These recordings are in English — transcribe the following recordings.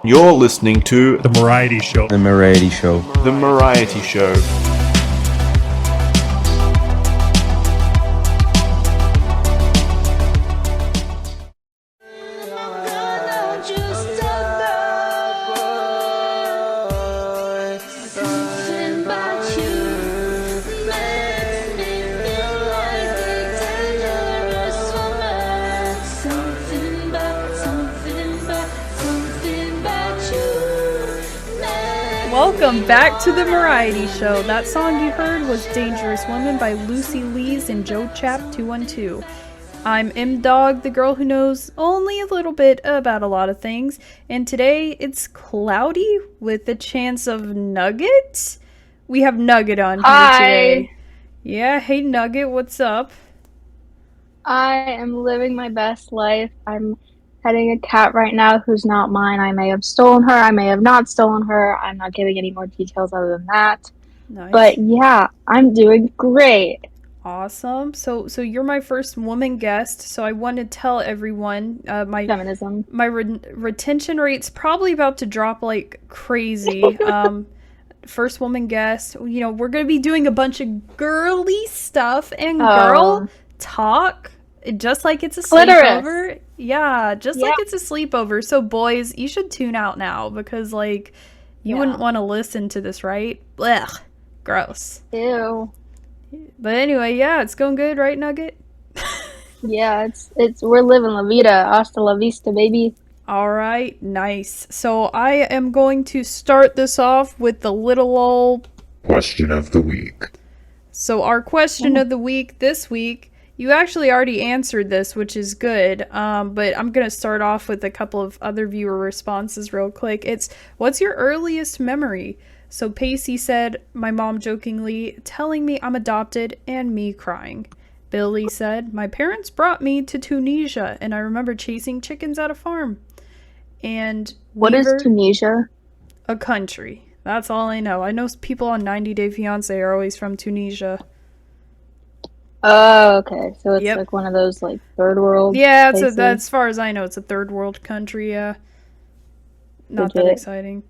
You're listening to The Mariety Show. The Mariety Show. The Mariety Show. Welcome back to the Mariety Show. That song you heard was Dangerous Woman by Lucy Lees and Joe Chap 212. I'm M Dog, the girl who knows only a little bit about a lot of things, and today it's cloudy with a chance of Nugget. We have Nugget on here today. Yeah, hey Nugget, what's up? I am living my best life. I'm petting a cat right now who's not mine. I may have stolen her. I may have not stolen her. I'm not giving any more details other than that. Nice. But yeah, I'm doing great. Awesome. So you're my first woman guest, so I want to tell everyone my Feminism. My retention rate's probably about to drop like crazy. First woman guest. You know, we're going to be doing a bunch of girly stuff and girl talk, just like it's a sleepover. Yeah, just like it's a sleepover. So boys, you should tune out now because like you wouldn't want to listen to this, right? Blech. Gross. Ew. But anyway, yeah, it's going good, right, Nugget? Yeah, it's we're living la vida. Hasta la vista, baby. All right, nice. So I am going to start this off with the little old question of the week. So our question of the week this week, you actually already answered this, which is good. But I'm going to start off with a couple of other viewer responses real quick. It's, what's your earliest memory? So Pacey said, my mom jokingly telling me I'm adopted and me crying. Billy said, my parents brought me to Tunisia and I remember chasing chickens at a farm. And what is Tunisia? A country. That's all I know. I know people on 90 Day Fiancé are always from Tunisia. Oh, okay. So it's like one of those like third world. Yeah, that's as far as I know, it's a third world country. Yeah, not that exciting.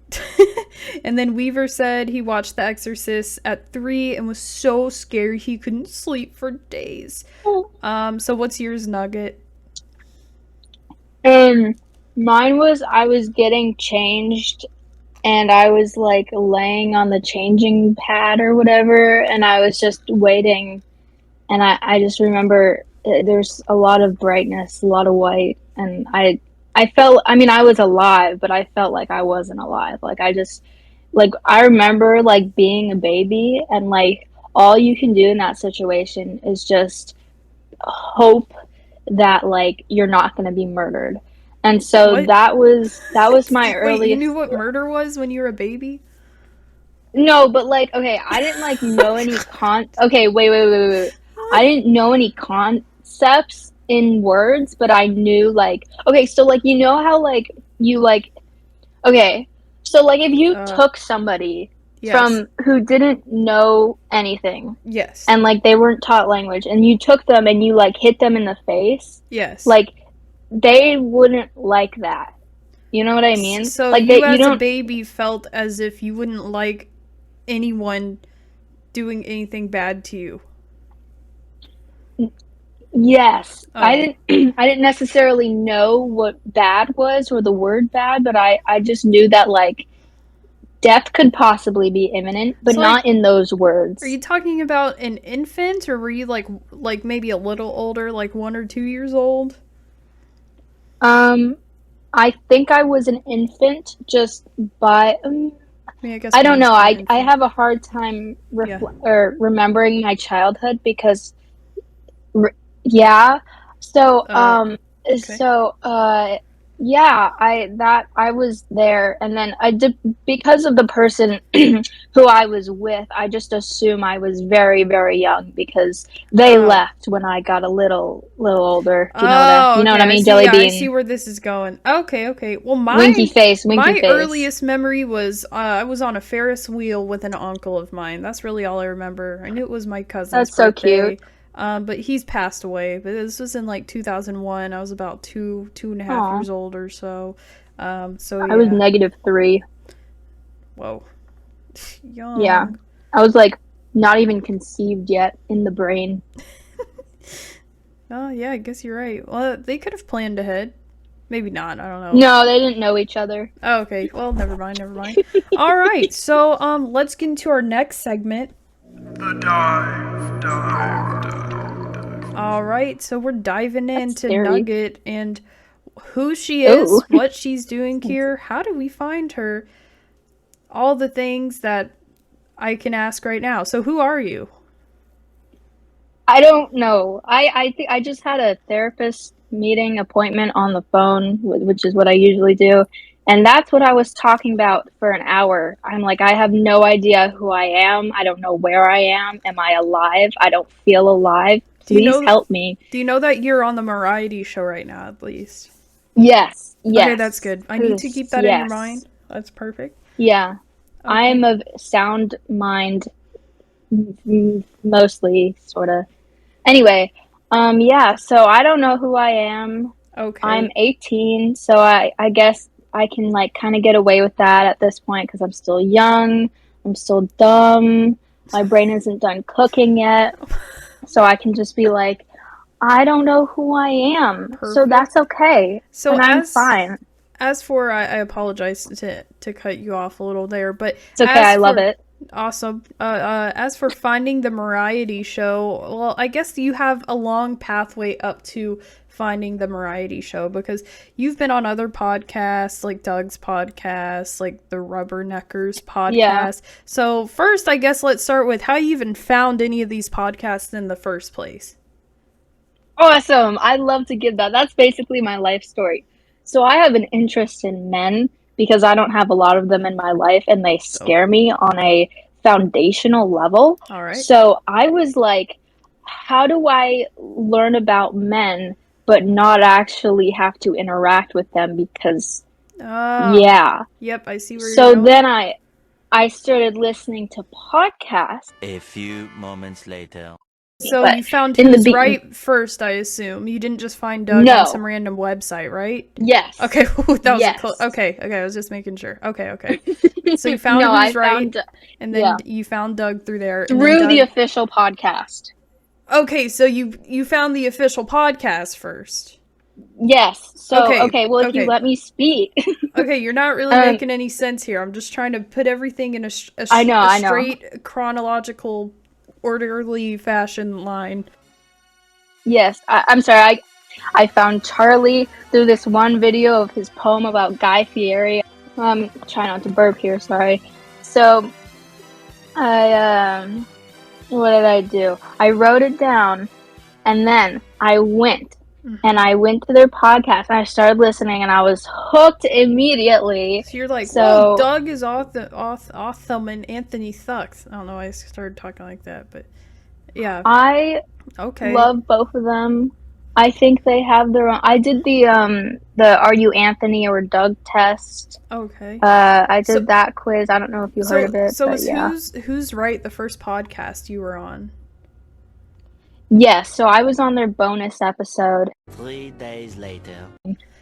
And then Weaver said he watched The Exorcist at 3 and was so scared he couldn't sleep for days. So what's yours, Nugget? Mine was I was getting changed. And I was like laying on the changing pad or whatever, and I was just waiting. And I just remember there's a lot of brightness, a lot of white, and I felt, I mean, I was alive, but I felt like I wasn't alive. Like I remember like being a baby, and like all you can do in that situation is just hope that like you're not going to be murdered. And so that was my earliest. Wait, you knew what murder was when you were a baby? No, but like, okay, I didn't like know any okay, wait. I didn't know any concepts in words, but I knew like, okay, so like, you know how like you like, okay, so like if you took somebody from who didn't know anything, and like they weren't taught language, and you took them and you like hit them in the face, like they wouldn't like that. You know what I mean? So like you as a baby felt as if you wouldn't like anyone doing anything bad to you. Yes. I didn't necessarily know what bad was or the word bad, but I just knew that like death could possibly be imminent, but so, not in those words. Are you talking about an infant, or were you like maybe a little older, like 1 or 2 years old? I think I was an infant, just by I don't know. I have a hard time remembering my childhood because So I was there, and then I did, because of the person who I was with, I just assume I was very, very young because they left when I got a little older. Do you know what I mean? Jelly bean. I see where this is going. Okay. Well, my winky face. Earliest memory was I was on a Ferris wheel with an uncle of mine. That's really all I remember. I knew it was my cousin's birthday. So cute. But he's passed away. But this was in like 2001. I was about two and a half Aw. years old or so. So I was yeah. -3. Whoa. Young. Yeah. I was like not even conceived yet in the brain. Oh yeah, I guess you're right. Well, they could have planned ahead. Maybe not. I don't know. No, they didn't know each other. Oh, okay. Well, never mind. Never mind. All right. So let's get into our next segment. The dive. All right. So we're diving into scary. Nugget and who she is, Ooh. what she's doing here, how do we find her, all the things that I can ask right now. So who are you? I don't know. I think I just had a therapist meeting appointment on the phone, which is what I usually do. And that's what I was talking about for an hour. I'm like, I have no idea who I am. I don't know where I am. Am I alive? I don't feel alive. Please help me. Do you know that you're on the Mariety show right now, at least? Yes. Yes. Okay, that's good. I need to keep that in your mind. That's perfect. Yeah. Okay. I'm of sound mind, mostly, sort of. Anyway, yeah, so I don't know who I am. Okay. I'm 18, so I guess I can, like, kind of get away with that at this point because I'm still young, I'm still dumb, my brain isn't done cooking yet, so I can just be like, I don't know who I am, so that's okay, So and I'm fine. As for, I apologize to cut you off a little there, but It's okay, I love it. Awesome. As for finding the Mariety show, well, I guess you have a long pathway up to finding the Mariety show because you've been on other podcasts, like Doug's podcast, like the Rubberneckers podcast. Yeah. So first, I guess let's start with how you even found any of these podcasts in the first place. Awesome. I love to give that. That's basically my life story. So I have an interest in men because I don't have a lot of them in my life and they scare me on a foundational level. All right. So I was like, how do I learn about men but not actually have to interact with them because yeah. Yep, I see where you're So going. then I started listening to podcasts. A few moments later. So But you found in the Who's be- Right first, I assume. You didn't just find Doug No. on some random website, right? Yes. Okay, that was Yes. okay, I was just making sure. Okay. So you found No, Who's I Right, found and then yeah. you found Doug through there. through and the then Doug... official podcast. Okay, so you found the official podcast first. Yes. So Okay, well, if you let me speak. Okay, you're not really making any sense here. I'm just trying to put everything in a I know. straight chronological, orderly fashion line. Yes, I'm sorry. I found Charlie through this one video of his poem about Guy Fieri. Try not to burp here. Sorry. So, what did I do? I wrote it down, and then I went. And I went to their podcast, and I started listening, and I was hooked immediately. So you're like, So- oh, Doug is awesome, and Anthony sucks. I don't know why I started talking like that, but yeah. I Okay. love both of them. I think they have their own. I did the Are You Anthony or Doug test. Okay. I did that quiz. I don't know if you heard of it. So but was yeah. Who's Right the first podcast you were on? Yes, so I was on their bonus episode. 3 days later.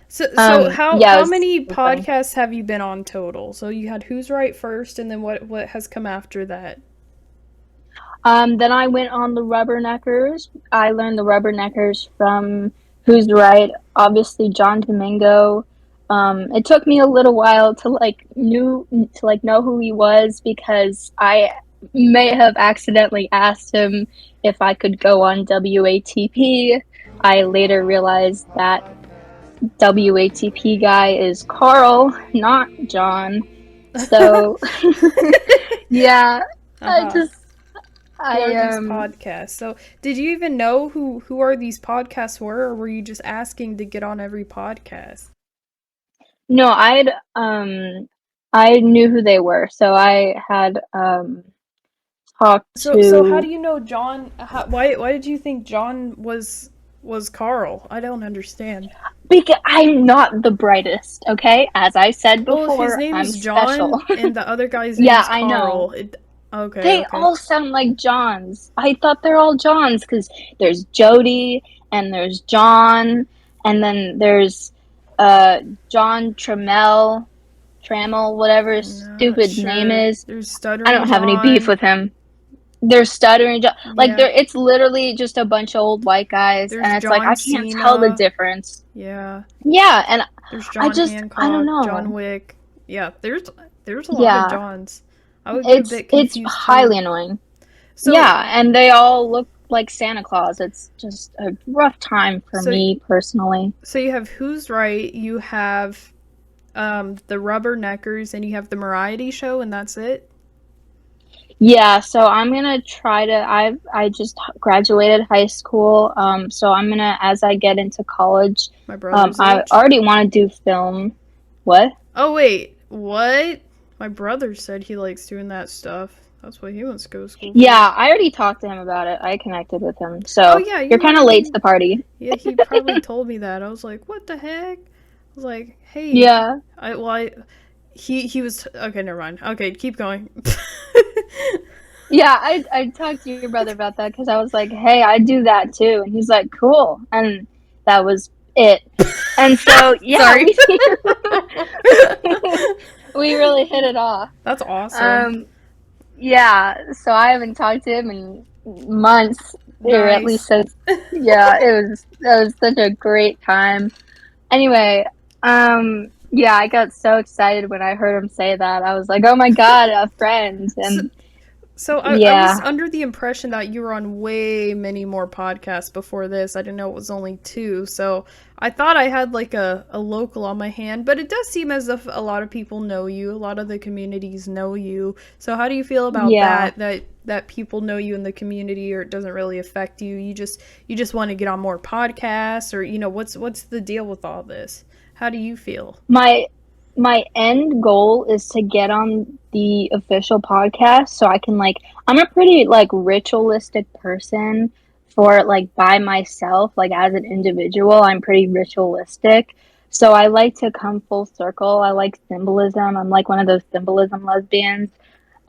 So yeah, how it's many so funny. podcasts have you been on total? So you had Who's Right first, and then what has come after that? Then I went on the Rubberneckers. I learned the Rubberneckers from Who's Right. Obviously, John Domingo. It took me a little while to know who he was because I may have accidentally asked him if I could go on WATP. I later realized that WATP guy is Carl, not John. So yeah, Who are these I podcasts? So did you even know who are these podcasts were, or were you just asking to get on every podcast? no, I knew who they were, so I had talked to. So how do you know John? Why did you think John was Carl? I don't understand. Because I'm not the brightest, okay? As I said before, Well, if his name I'm is John special. and the other guy's name Yeah, is I know. Carl, Okay, They okay. all sound like Johns. I thought they're all Johns because there's Jody and there's John and then there's uh John Trammell, whatever his Not stupid name sure. is. There's I Stuttering don't have any beef John. with him. They're stuttering John. Like Yeah. they're it's literally just a bunch of old white guys There's and it's like John I can't tell the Cena. difference. Yeah. Yeah, and There's I John just I don't Hancock, John know. Wick. Yeah, there's a lot of Yeah, Johns. I would get a bit it's confused too. highly annoying. So Yeah, and they all look like Santa Claus. It's just a rough time for so me personally. so you have Who's Right, you have the Rubberneckers, and you have the Mariety Show, and that's it. Yeah, so I'm gonna try to. I just graduated high school, so I'm gonna as I get into college, My brother's I age. already want to do film. What? Oh wait, what? My brother said he likes doing that stuff. That's what he wants to go to school for. Yeah, I already talked to him about it. I connected with him, Oh so yeah, you're you kind of late to already. the party. Yeah, he probably told me that. I was like, what the heck? I was like, hey, Yeah, I well, I he was okay. Never mind. Okay, keep going. yeah. I talked to your brother about that because I was like, hey, I do that too, and he's like, cool, and that was it. And so yeah, Sorry. we really hit it off. That's awesome. Um, yeah, so I haven't talked to him in months, or at least Nice. since. Yeah, it was such a great time. Anyway, yeah, I got so excited when I heard him say that. I was like, oh my God, a friend, So, and so I was yeah, under the impression that you were on way many more podcasts before this. I didn't know it was only two. So I thought I had like a local on my hand, but it does seem as if a lot of people know you. A lot of the communities know you. So how do you feel about yeah. that people know you in the community, or it doesn't really affect you? You just want to get on more podcasts, or what's the deal with all this? How do you feel? My my end goal is to get on the official podcast so I can like I'm a pretty like ritualistic person for like by myself, like as an individual, I'm pretty ritualistic. So I like to come full circle. I like symbolism. I'm like one of those symbolism lesbians.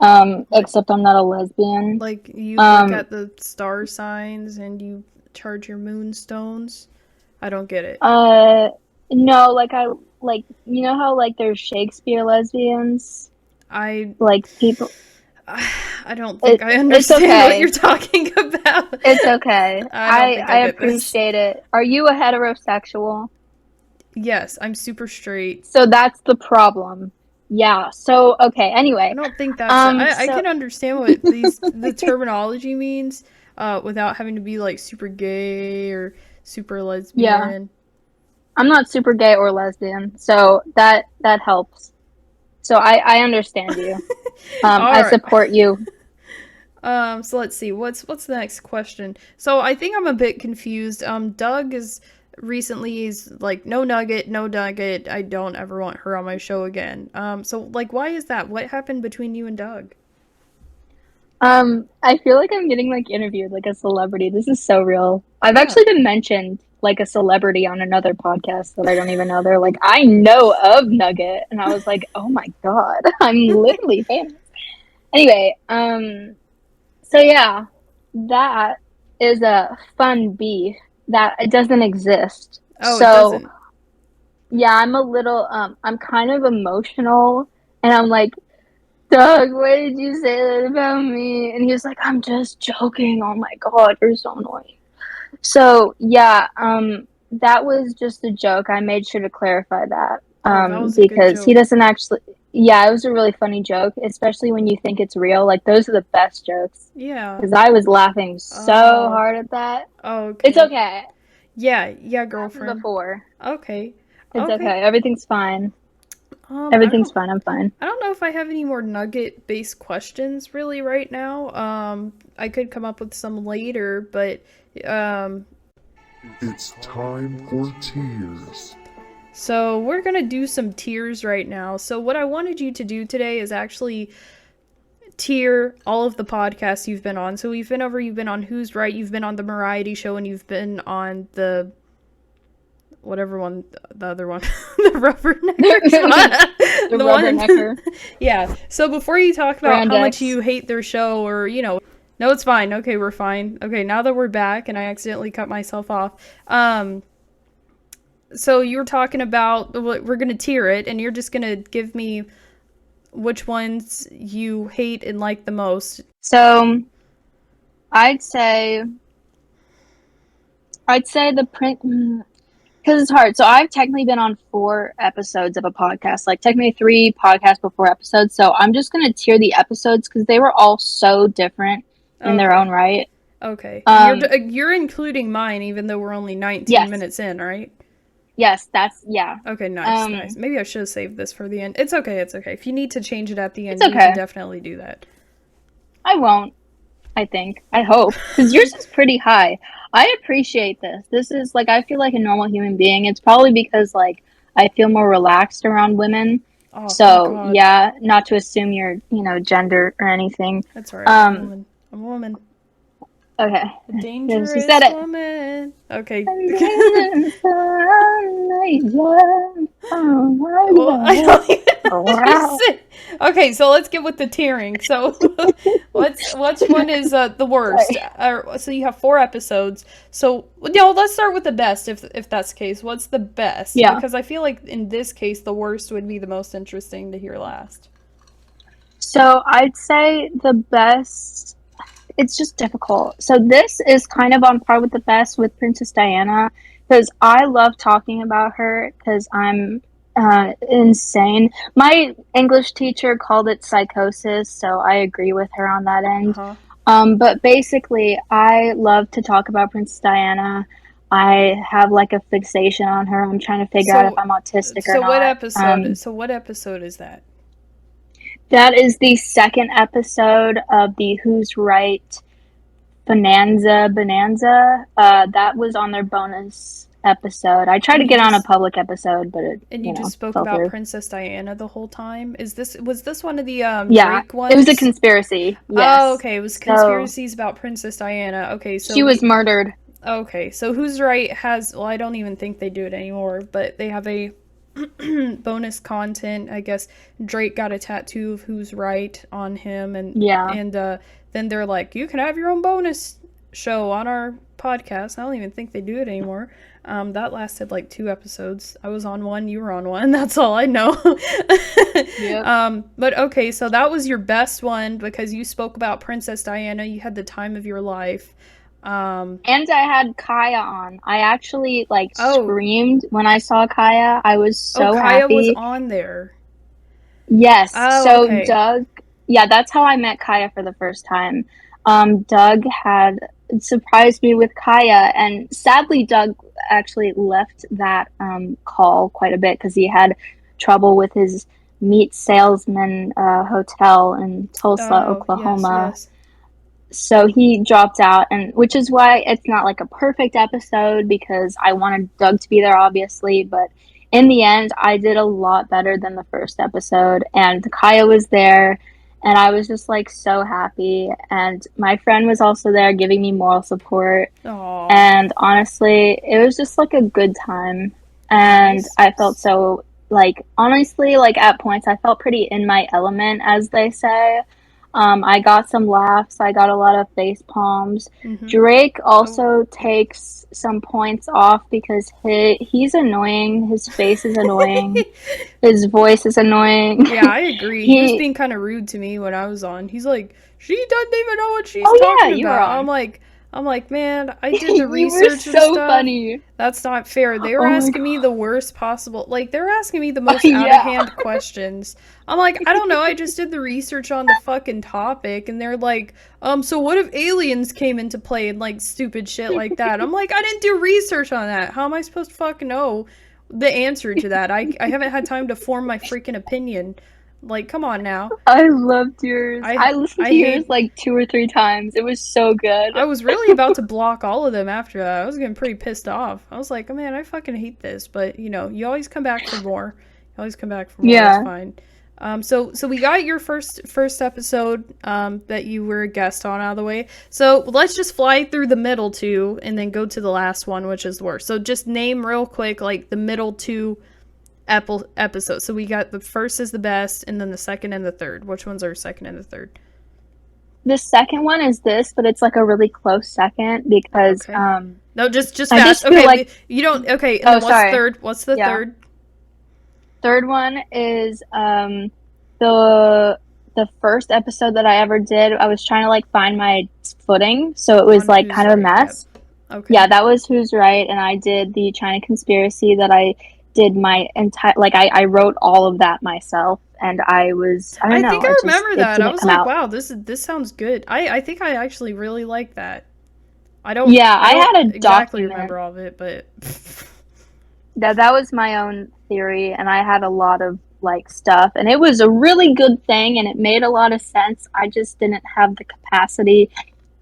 Like Except I'm not a lesbian. like you look Um, at the star signs and you charge your moonstones? I don't get it. uh, no, like I like you know how like there's Shakespeare lesbians, I like people. I don't think I It's understand what you're okay. talking about. It's okay. I don't think I I get this. appreciate it. Are you a heterosexual? Yes, I'm super straight. So that's the problem. Yeah. So okay. I Anyway, don't think that's it. I so can understand what the terminology means without having to be like super gay or super yeah, lesbian. I'm not super gay or lesbian, so that helps. So I understand you. All I right. support you. So let's see. What's the next question? So I think I'm a bit confused. Doug is recently is like no Nugget, no Nugget. I don't ever want her on my show again. So like why is that? What happened between you and Doug? I feel like I'm getting like interviewed like a celebrity. This is so real. I've Yeah. actually been mentioned like a celebrity on another podcast that I don't even know. They're like, I know of Nugget, and I was like, oh my God, I'm literally famous. Anyway, so yeah, that is a fun beef that it doesn't exist. Oh, it So doesn't. yeah, I'm a little I'm kind of emotional, and I'm like, Doug, why did you say that about me? And he was like, I'm just joking. Oh my God, you're so annoying. So yeah, that was just a joke. I made sure to clarify that. Oh, that was a good Because he joke. doesn't actually, yeah, it was a really funny joke, especially when you think it's real. Like those are the best jokes. Yeah. Because I was laughing so Oh. hard at that. Oh, It's okay. okay. Yeah, yeah, Happened girlfriend. before. Okay. It's Okay. okay. Everything's fine. I Everything's don't fine. I'm fine. I don't know if I have any more nugget based questions really right now. I could come up with some later, but um It's time for tears. so we're gonna do some tiers right now. So what I wanted you to do today is actually tier all of the podcasts you've been on. So you've been on Who's Right, you've been on the Mariety Show, and you've been on the whatever one, the other one, the rubberneckers. The rubbernecker. Yeah. So before you talk about Brand how X. much you hate their show, or no, it's fine. Okay, we're fine. Okay, now that we're back, and I accidentally cut myself off. So you were talking about we're gonna tier it, and you're just gonna give me which ones you hate and like the most. So, I'd say the print, because it's hard. So I've technically been on 4 episodes of a podcast, like technically 3 podcasts before episodes. So I'm just gonna tier the episodes because they were all so different in their own right. Okay. And you're including mine, even though we're only 19 Yes. minutes in, right? Yes, yeah. Okay, nice. Maybe I should have saved this for the end. It's okay. If you need to change it at the end, It's you okay. can definitely do that. I won't. I think. I hope. Because yours is pretty high. I appreciate this. This is, like, I feel like a normal human being. It's probably because, like, I feel more relaxed around women. Oh, thank So, God. yeah, not to assume your, gender or anything. That's all right. I'm a woman. Okay. A dangerous She said it. woman. Okay. Well, I don't even know what to say. Okay, so let's get with the tiering. So, which one is the worst? So you have 4 episodes. So, let's start with the best, if that's the case. What's the best? Yeah. Because I feel like in this case, the worst would be the most interesting to hear last. So I'd say the best. It's just difficult. So this is kind of on par with the best with Princess Diana because I love talking about her because I'm insane. My English teacher called it psychosis, so I agree with her on that end. But basically, I love to talk about Princess Diana. I have like a fixation on her. I'm trying to figure out if I'm autistic or not. What episode is that? That is the 2nd episode of the Who's Right Bonanza. That was on their bonus episode. I tried to get on a public episode, but you just spoke fell about through. Princess Diana the whole time. Was this one of the Drake ones? It was a conspiracy. Yes. Oh, okay. It was conspiracies about Princess Diana. Okay, so she was murdered. Okay, so Who's Right has, well, I don't even think they do it anymore, but they have a bonus content. I guess Drake got a tattoo of Who's Right on him, and then they're like, you can have your own bonus show on our podcast. I don't even think they do it anymore. That lasted like 2 episodes. I was on one, you were on one. That's all I know. Yep. But okay, so that was your best one because you spoke about Princess Diana. You had the time of your life. And I had Kaya on. I actually screamed when I saw Kaya. I was so Kaya happy. was on there. Yes. So okay. Doug, that's how I met Kaya for the first time. Doug had surprised me with Kaya, and sadly Doug actually left that call quite a bit because he had trouble with his meat salesman hotel in Tulsa, Oklahoma. Yes. So he dropped out, and which is why it's not like a perfect episode because I wanted Doug to be there, obviously, but in the end, I did a lot better than the first episode, and Kaya was there, and I was just like so happy, and my friend was also there giving me moral support. Aww. And honestly, it was just like a good time, and Nice. I felt so honestly, at points I felt pretty in my element, as they say. I got some laughs. I got a lot of face palms. Mm-hmm. Drake also takes some points off because he's annoying. His face is annoying. His voice is annoying. Yeah, I agree. He was being kind of rude to me when I was on. He's like, she doesn't even know what she's talking about. I'm like, man, I did the research and stuff. So funny. That's not fair. They were asking me the worst possible. They were asking me the most out-of-hand questions. I'm like, I don't know. I just did the research on the fucking topic. And they're like, so what if aliens came into play and, stupid shit like that? I'm like, I didn't do research on that. How am I supposed to fucking know the answer to that? I haven't had time to form my freaking opinion. Come on now. I loved yours. I listened to yours 2 or 3 times. It was so good. I was really about to block all of them after that. I was getting pretty pissed off. I was like, oh man, I fucking hate this. But, you always come back for more. You always come back for more. Yeah. It's fine. So we got your first episode that you were a guest on out of the way. So let's just fly through the middle two and then go to the last one, which is the worst. So just name real quick like the middle two episodes. So we got the first is the best, and then the second and the third. Which ones are second and the third? The second one is this, but it's like a really close second because Okay. No, just I fast. just feel Okay, like you don't. Okay, and oh then what's sorry. third? What's the Yeah. third? Third one is the first episode that I ever did. I was trying to like find my footing, so it was On like Who's kind of a Right, mess. Yep. Okay. Yeah, that was Who's Right, and I did the China conspiracy that I did my entire like I wrote all of that myself, and I don't I know, think I remember it that. I didn't was come like, out. wow, this sounds good. I think I actually really like that. I Yeah, I don't had a exactly document. remember all of it, but That was my own theory, and I had a lot of like stuff, and it was a really good thing, and it made a lot of sense. I just didn't have the capacity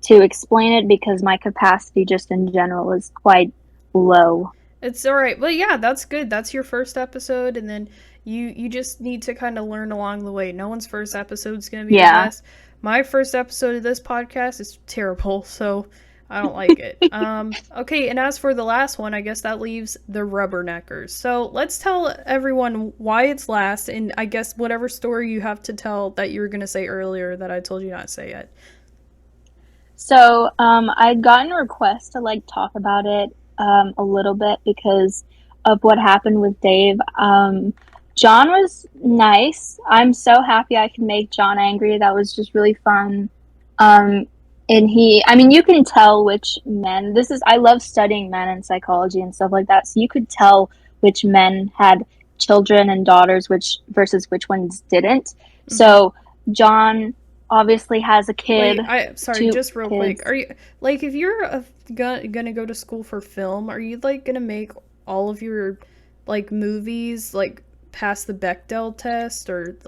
to explain it because my capacity just in general is quite low. it's all right. Well, yeah, that's good. That's your first episode, and then you just need to kind of learn along the way. No one's first episode is going to be the Yeah. best. My first episode of this podcast is terrible, so I don't like it. Okay, and as for the last one, I guess that leaves the Rubberneckers. So let's tell everyone why it's last, and I guess whatever story you have to tell that you were going to say earlier that I told you not to say yet. So, I'd gotten a request to like talk about it a little bit because of what happened with Dave. John was nice. I'm so happy I could make John angry. That was just really fun. And I mean, you can tell which men, I love studying men and psychology and stuff like that. So you could tell which men had children and daughters, versus which ones didn't. Mm-hmm. So John obviously has a kid. Wait, sorry, just real kids. quick. Are you like if you're gonna go to school for film? Are you like gonna make all of your like movies like pass the Bechdel test or?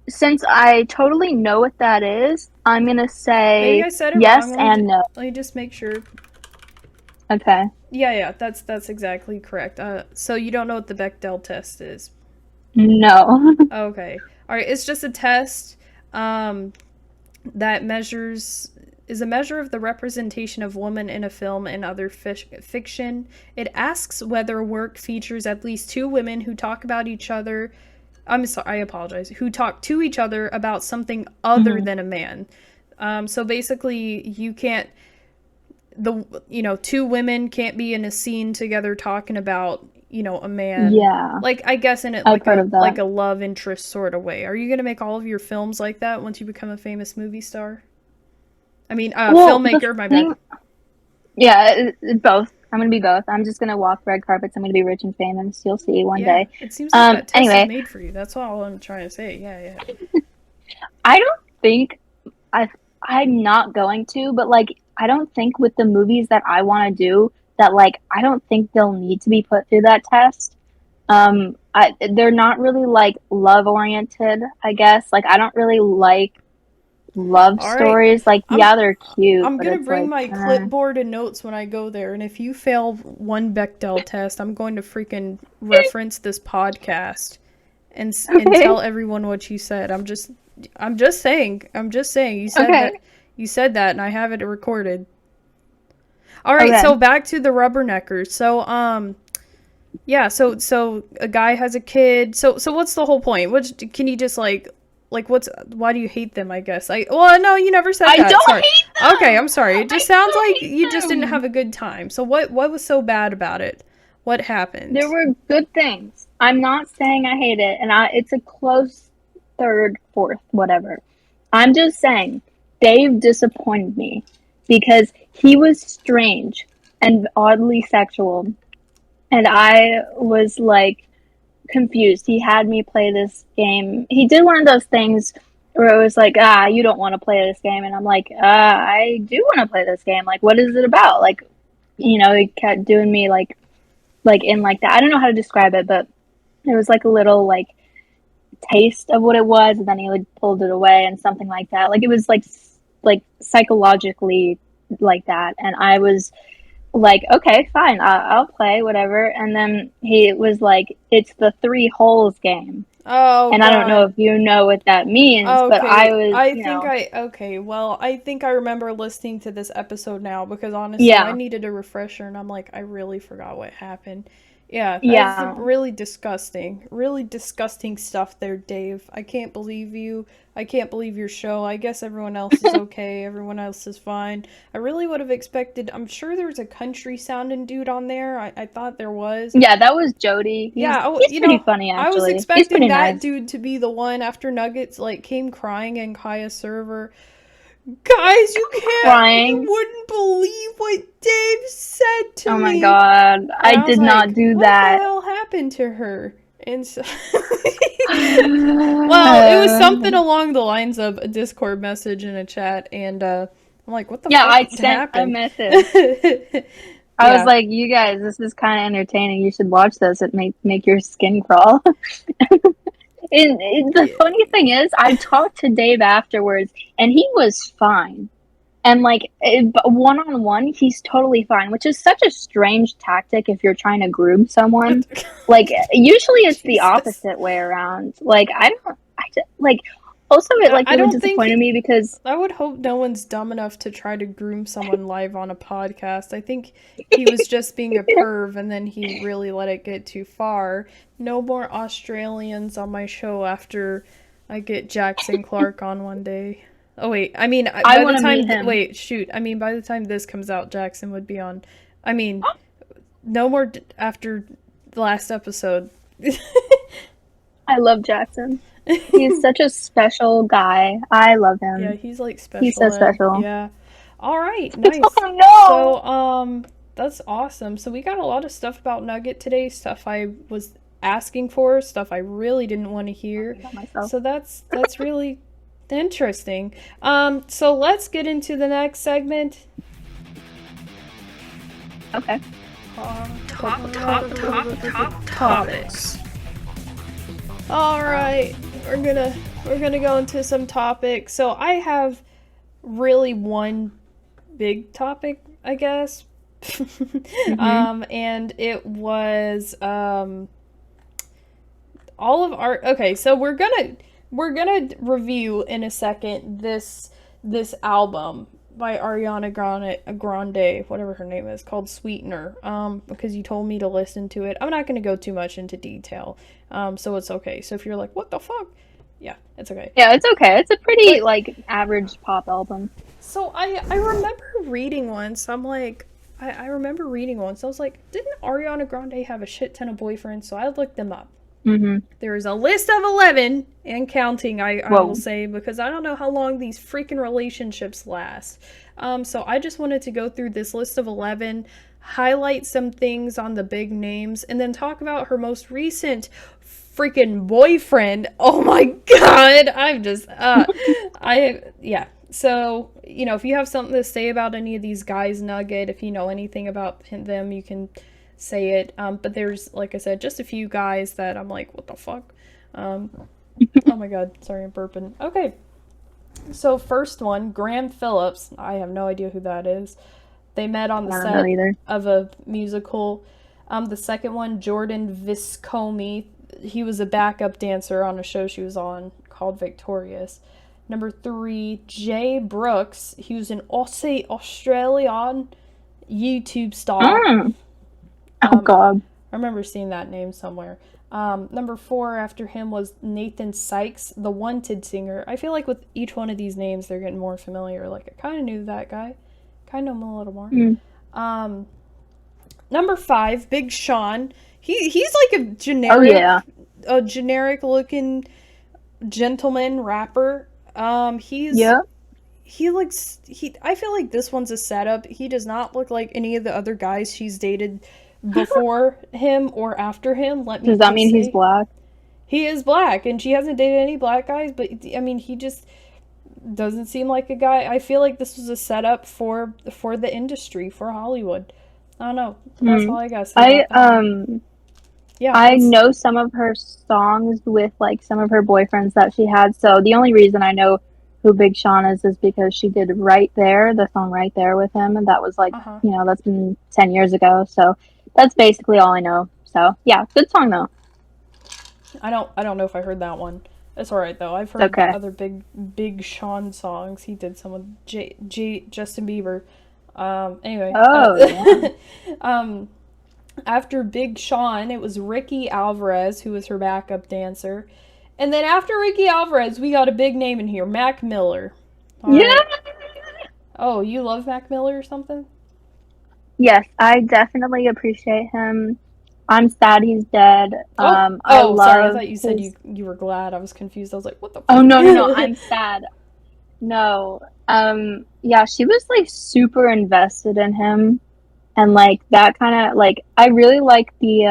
Since I totally know what that is, I'm gonna say Maybe I said it yes wrong. and no. Let me just make sure. Okay. Yeah, that's exactly correct. So you don't know what the Bechdel test is? No. Okay. All right. It's just a test that is a measure of the representation of women in a film and other fiction. It asks whether a work features at least two women who talk about each other. I'm sorry, I apologize. Who talk to each other about something other than a man. So basically, you can't. Two women can't be in a scene together talking about a man. Yeah. Like, I guess in it I've heard of that. like a love interest sort of way. Are you gonna make all of your films like that once you become a famous movie star? I mean, filmmaker. My bad. Yeah, both. I'm gonna be both. I'm just gonna walk red carpets. I'm gonna be rich and famous. You'll see one day. It seems like that test anyway. is made for you. That's all I'm trying to say. Yeah. I don't think I'm not going to, but like I don't think with the movies that I want to do that like I don't think they'll need to be put through that test. They're not really like love oriented, I guess. Like I don't really like love stories. Like they're cute. I'm gonna bring my clipboard and notes when I go there, and if you fail one Bechdel test, I'm going to freaking reference this podcast and tell everyone what you said. I'm just saying. You said that, and I have it recorded. All right, so back to the Rubberneckers. So so a guy has a kid. So what's the whole point? Can you just like why do you hate them, I guess? No, you never said that. I don't hate them! Okay, I'm sorry. It just sounds like you just didn't have a good time. So what was so bad about it? What happened? There were good things. I'm not saying I hate it, and it's a close third, fourth, whatever. I'm just saying Dave disappointed me because he was strange and oddly sexual, and I was like confused. He had me play this game. He did one of those things where it was like, you don't want to play this game, and I'm like, I do want to play this game. Like, what is it about? Like, he kept doing me like in like that. I don't know how to describe it, but it was like a little like taste of what it was, and then he like pulled it away and something like that. Like it was like psychologically like that, and I was like, okay, fine, I'll play whatever. And then he was like, it's the 3 holes game. Oh, And I don't know God. if you know what that means, but I Okay, was, okay, well, I think I remember listening to this episode now because honestly, I yeah, needed a refresher and I'm like, I really forgot what happened. Yeah, that's yeah. really disgusting stuff there, Dave. I can't believe you. I can't believe your show. I guess everyone else is okay. Everyone else is fine. I really would have expected, I'm sure there's a country sounding dude on there. I thought there was. Yeah, that was Jody. Yeah, He's pretty funny, I was actually. He's expecting pretty that nice. dude to be the one after Nuggets like came crying in Kaya's server. Guys, you Crying. wouldn't believe what Dave said to Oh my me. god, And I I was did not like, do what the that. hell happened to her? And so well, it was something along the lines of a Discord message in a chat, and I'm like, what the Yeah, fuck I sent a happened? message. I was Yeah. like, you guys, this is kind of entertaining. You should watch this. It make your skin crawl. The Yeah. funny thing is, I talked to Dave afterwards, and he was fine. And like one on one, he's totally fine, which is such a strange tactic if you're trying to groom someone. Like usually it's the Jesus. opposite way around. Like like also it like I really don't think disappointed me because I would hope no one's dumb enough to try to groom someone live on a podcast. I think he was just being a perv and then he really let it get too far. No more Australians on my show after I get Jackson Clark on one day. Oh wait, I mean I want to meet him. wait, shoot. I mean by the time this comes out Jackson would be on. I mean no more after the last episode. I love Jackson. He's such a special guy. I love him. Yeah, he's like special. He's so special. Yeah. All right, nice. Oh no! So, that's awesome. So we got a lot of stuff about Nugget today, stuff I was asking for, stuff I really didn't want to hear. So that's really interesting. So let's get into the next segment. Okay. Topics. All right, we're gonna go into some topics. So I have really one big topic, I guess. And it was all of our so we're gonna review in a second this album by Ariana Grande, whatever her name is, called Sweetener, because you told me to listen to it. I'm not going to go too much into detail, so it's okay. So if you're like, what the fuck? Yeah, it's okay. Yeah, it's okay. It's a pretty, like, average pop album. So I remember reading once, I'm like, I remember reading once, I was like, didn't Ariana Grande have a shit ton of boyfriends? So I looked them up. There's a list of 11 and counting, I will say, because I don't know how long these freaking relationships last. So I just wanted to go through this list of 11, highlight some things on the big names, and then talk about her most recent freaking boyfriend. Oh my god, I'm just, yeah. So, you know, if you have something to say about any of these guys, Nugget, if you know anything about them, you can say it. But there's, like I said, just a few guys that I'm like, what the fuck? Oh my god, sorry, I'm burping. Okay, so first one, Graham Phillips. I have no idea who that is. They met on the set of a musical. The second one, Jordan Viscomi. He was a backup dancer on a show she was on called Victorious. Number 3, Jay Brooks. He was an Australian YouTube star. Oh god. I remember seeing that name somewhere. Number 4 after him was Nathan Sykes, the Wanted singer. I feel like with each one of these names, they're getting more familiar. Like, I kind of knew that guy. Kind of know him a little more. Number 5, Big Sean. He's like a generic looking gentleman rapper. I feel like this one's a setup. He does not look like any of the other guys she's dated before him or after him. Does that mean he's black? He is black, and she hasn't dated any black guys, but I mean, he just doesn't seem like a guy. I feel like this was a setup for the industry, for Hollywood. I don't know. That's all I gotta say. I know some of her songs with like some of her boyfriends that she had. So the only reason I know who Big Sean is because she did Right There, the song Right There with him, and that was like, Uh-huh. that's been 10 years ago. So that's basically all I know. So yeah, good song though. I don't know if I heard that one. It's alright though. I've It's heard okay. other Big Sean songs. He did some with Justin Bieber. Anyway. Oh yeah. After Big Sean, it was Ricky Alvarez who was her backup dancer. And then after Ricky Alvarez, we got a big name in here, Mac Miller. Yeah. Alright. Oh, you love Mac Miller or something? Yes, I definitely appreciate him. I'm sad he's dead. Oh, I sorry. I love thought you said his. you were glad. I was confused. I was like, what the Oh fuck? no, no, no! I'm sad. No. Yeah, she was like super invested in him, and like that kind of like I really like the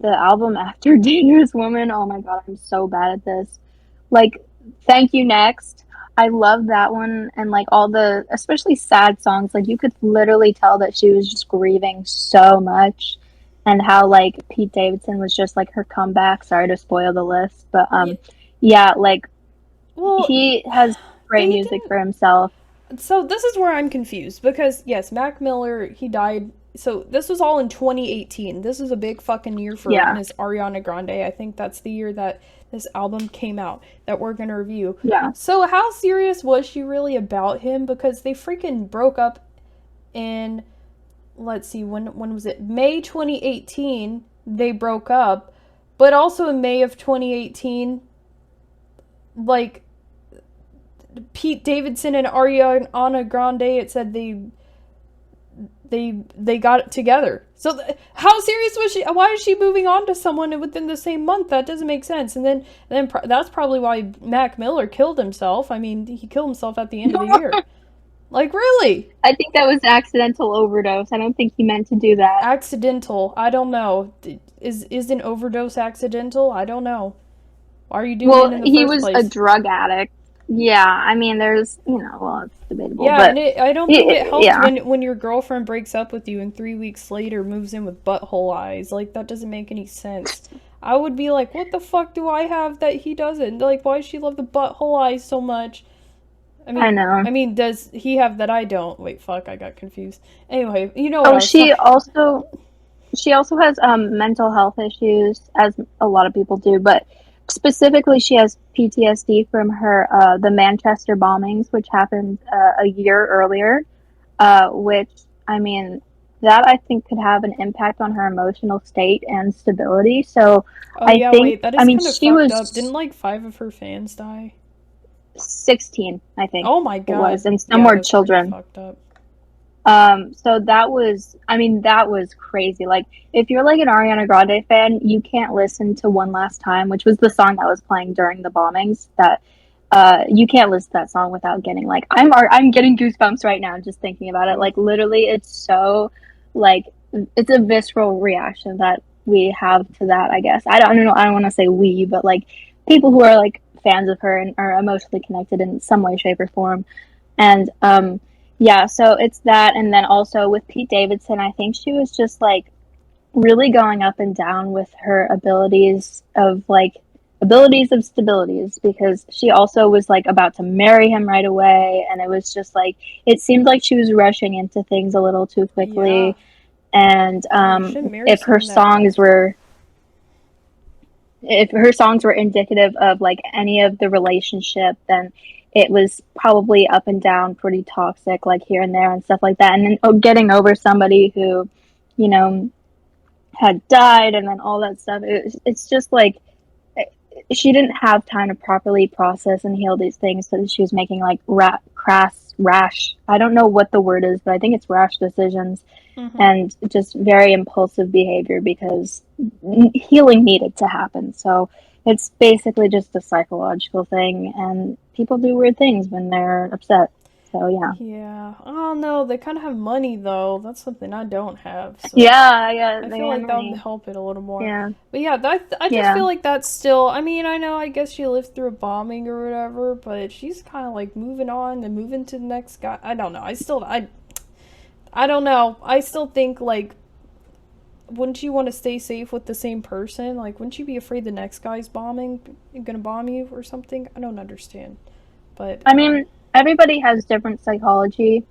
album after Dangerous Woman. Oh my god, I'm so bad at this. Like, Thank You Next. I love that one, and like all the especially sad songs. Like you could literally tell that she was just grieving so much, and how like Pete Davidson was just like her comeback. Sorry to spoil the list, but Yeah, yeah, like well, he has great they music didn't. for himself. So this is where I'm confused because yes, Mac Miller he died. So this was all in 2018. This is a big fucking year for Yeah, Miss Ariana Grande. I think that's the year that this album came out that we're gonna review. yeah. So how serious was she really about him? Because they freaking broke up in, let's see, when was it? May 2018 they broke up, but also in May of 2018, like Pete Davidson and Ariana Grande, it said they got it together. So how serious was she? Why is she moving on to someone within the same month? That doesn't make sense. And then that's probably why Mac Miller killed himself. I mean, he killed himself at the end of the year. Like really? I think that was accidental overdose. I don't think he meant to do that. Accidental. I don't know. Is an overdose accidental? I don't know. Why are you doing it Well, in the he first was a place? drug addict. Yeah, I mean, there's, well, it's debatable, Yeah, and but I don't think it helps yeah, when your girlfriend breaks up with you and 3 weeks later moves in with butthole eyes. Like that doesn't make any sense. I would be like, what the fuck do I have that he doesn't? Like, why does she love the butthole eyes so much? I I mean, know. does he have that I don't? Wait, fuck, I got confused. Anyway, you know what Oh, I was talking. she also has mental health issues, as a lot of people do, but specifically she has PTSD from her the Manchester bombings, which happened a year earlier. Which I mean, that I think could have an impact on her emotional state and stability. So Oh I yeah, think, wait, that I is mean, kind of she fucked up. Didn't was like 5 of her fans die? 16, I think Oh my it was, god. and some Yeah, were that's pretty children. fucked up. So that was, I mean, that was crazy. Like, if you're like an Ariana Grande fan, you can't listen to One Last Time, which was the song that was playing during the bombings. That you can't listen to that song without getting like, I'm getting goosebumps right now just thinking about it. Ooh. Like, literally, it's so like it's a visceral reaction that we have to that. I guess I don't know. I don't want to say we, but like people who are like fans of her and are emotionally connected in some way, shape, or form. And yeah, so it's that. And then also with Pete Davidson, I think she was just like really going up and down with her abilities of stabilities, because she also was like about to marry him right away, and it was just like it seemed like she was rushing into things a little too Yeah. quickly. And Yeah, you shouldn't marry if her someone that songs fast. were if her songs were indicative of like any of the relationship, then it was probably up and down, pretty toxic, like here and there and stuff like that. And then getting over somebody who, you know, had died, and then all that stuff. It's just like she didn't have time to properly process and heal these things, so she was making like rash. I don't know what the word is, but I think it's rash decisions, Mm-hmm. and just very impulsive behavior because healing needed to happen. So it's basically just a psychological thing, and people do weird things when they're upset. So yeah. Yeah. Oh no, they kind of have money though. That's something I don't have. So Yeah, yeah, I they feel have like that would money. help it a little more. Yeah, But yeah, I just yeah, feel like that's still. I mean, I know. I guess she lived through a bombing or whatever, but she's kind of like moving on and moving to the next guy. I don't know. I don't know. I still think like, wouldn't you want to stay safe with the same person? Like, wouldn't you be afraid the next guy's gonna bomb you or something? I don't understand. But I mean, everybody has different psychology.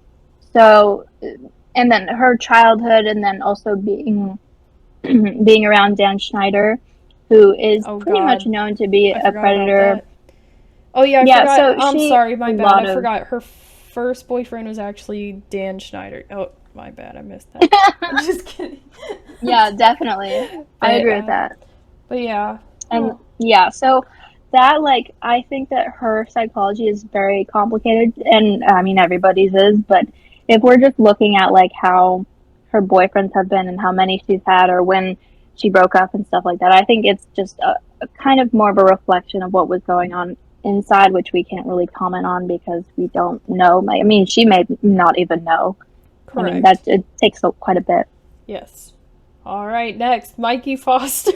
So, and then her childhood, and then also being being around Dan Schneider, who is oh pretty much god, known to be I a forgot about predator. that. Oh yeah, I Yeah, forgot. so I'm she sorry, my a bad. lot I of forgot her first boyfriend was actually Dan Schneider. Oh, my bad. I missed that. I'm just kidding. yeah, definitely. I But agree with that. but yeah. And Oh, yeah, so that like I think that her psychology is very complicated, and I mean everybody's is, but if we're just looking at like how her boyfriends have been and how many she's had or when she broke up and stuff like that, I think it's just a kind of more of a reflection of what was going on inside, which we can't really comment on because we don't know. I mean, she may not even know. I mean, correct. that it takes quite a bit. Yes. All right, next, Mikey Foster.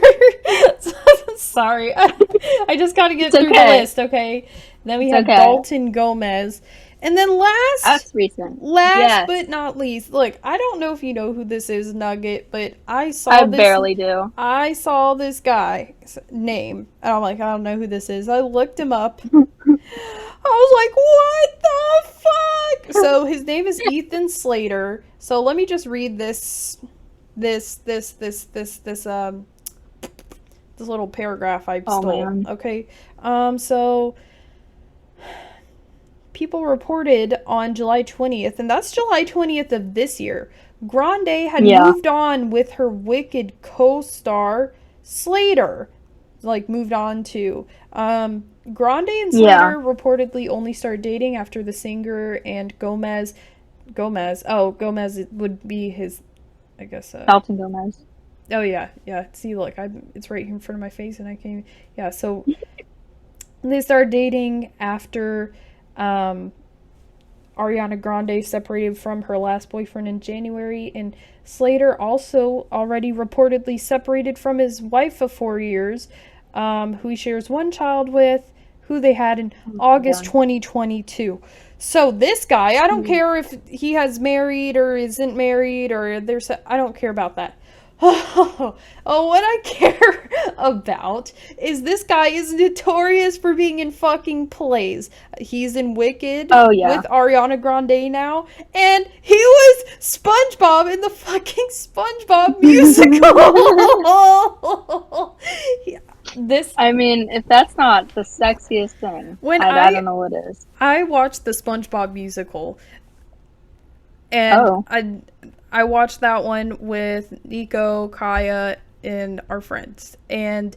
Sorry, I just got to get It's through the okay. list, okay? Then we It's have okay. Dalton Gomez, and then That's recent. last Yes, but not least, look, I don't know if you know who this is, Nugget, but I barely do. I saw this guy's name, and I'm like, I don't know who this is. I looked him up. I was like, what the fuck? So his name is Ethan Slater. So let me just read this little paragraph I Oh stole. man. Okay. So people reported on July 20th, and that's July 20th of this year. Grande had Yeah. moved on with her Wicked co-star Slater. Like moved on to Grande and Slater Yeah. reportedly only started dating after the singer and Gomez Gomez would be his, I guess. Dalton Gomez. Oh yeah. See, look, it's right here in front of my face, and I can't. Yeah. So they started dating after Ariana Grande separated from her last boyfriend in January, and Slater also already reportedly separated from his wife of 4 years, who he shares one child with, who they had in August 2022. So this guy, I don't care if he has married or isn't married or I don't care about that. Oh, what I care about is this guy is notorious for being in fucking plays. He's in Wicked Oh yeah. with Ariana Grande now, and he was SpongeBob in the fucking SpongeBob musical. This I mean, if that's not the sexiest thing, when I don't know what is. I watched the SpongeBob musical, and Oh. I watched that one with Nico, Kaya, and our friends. And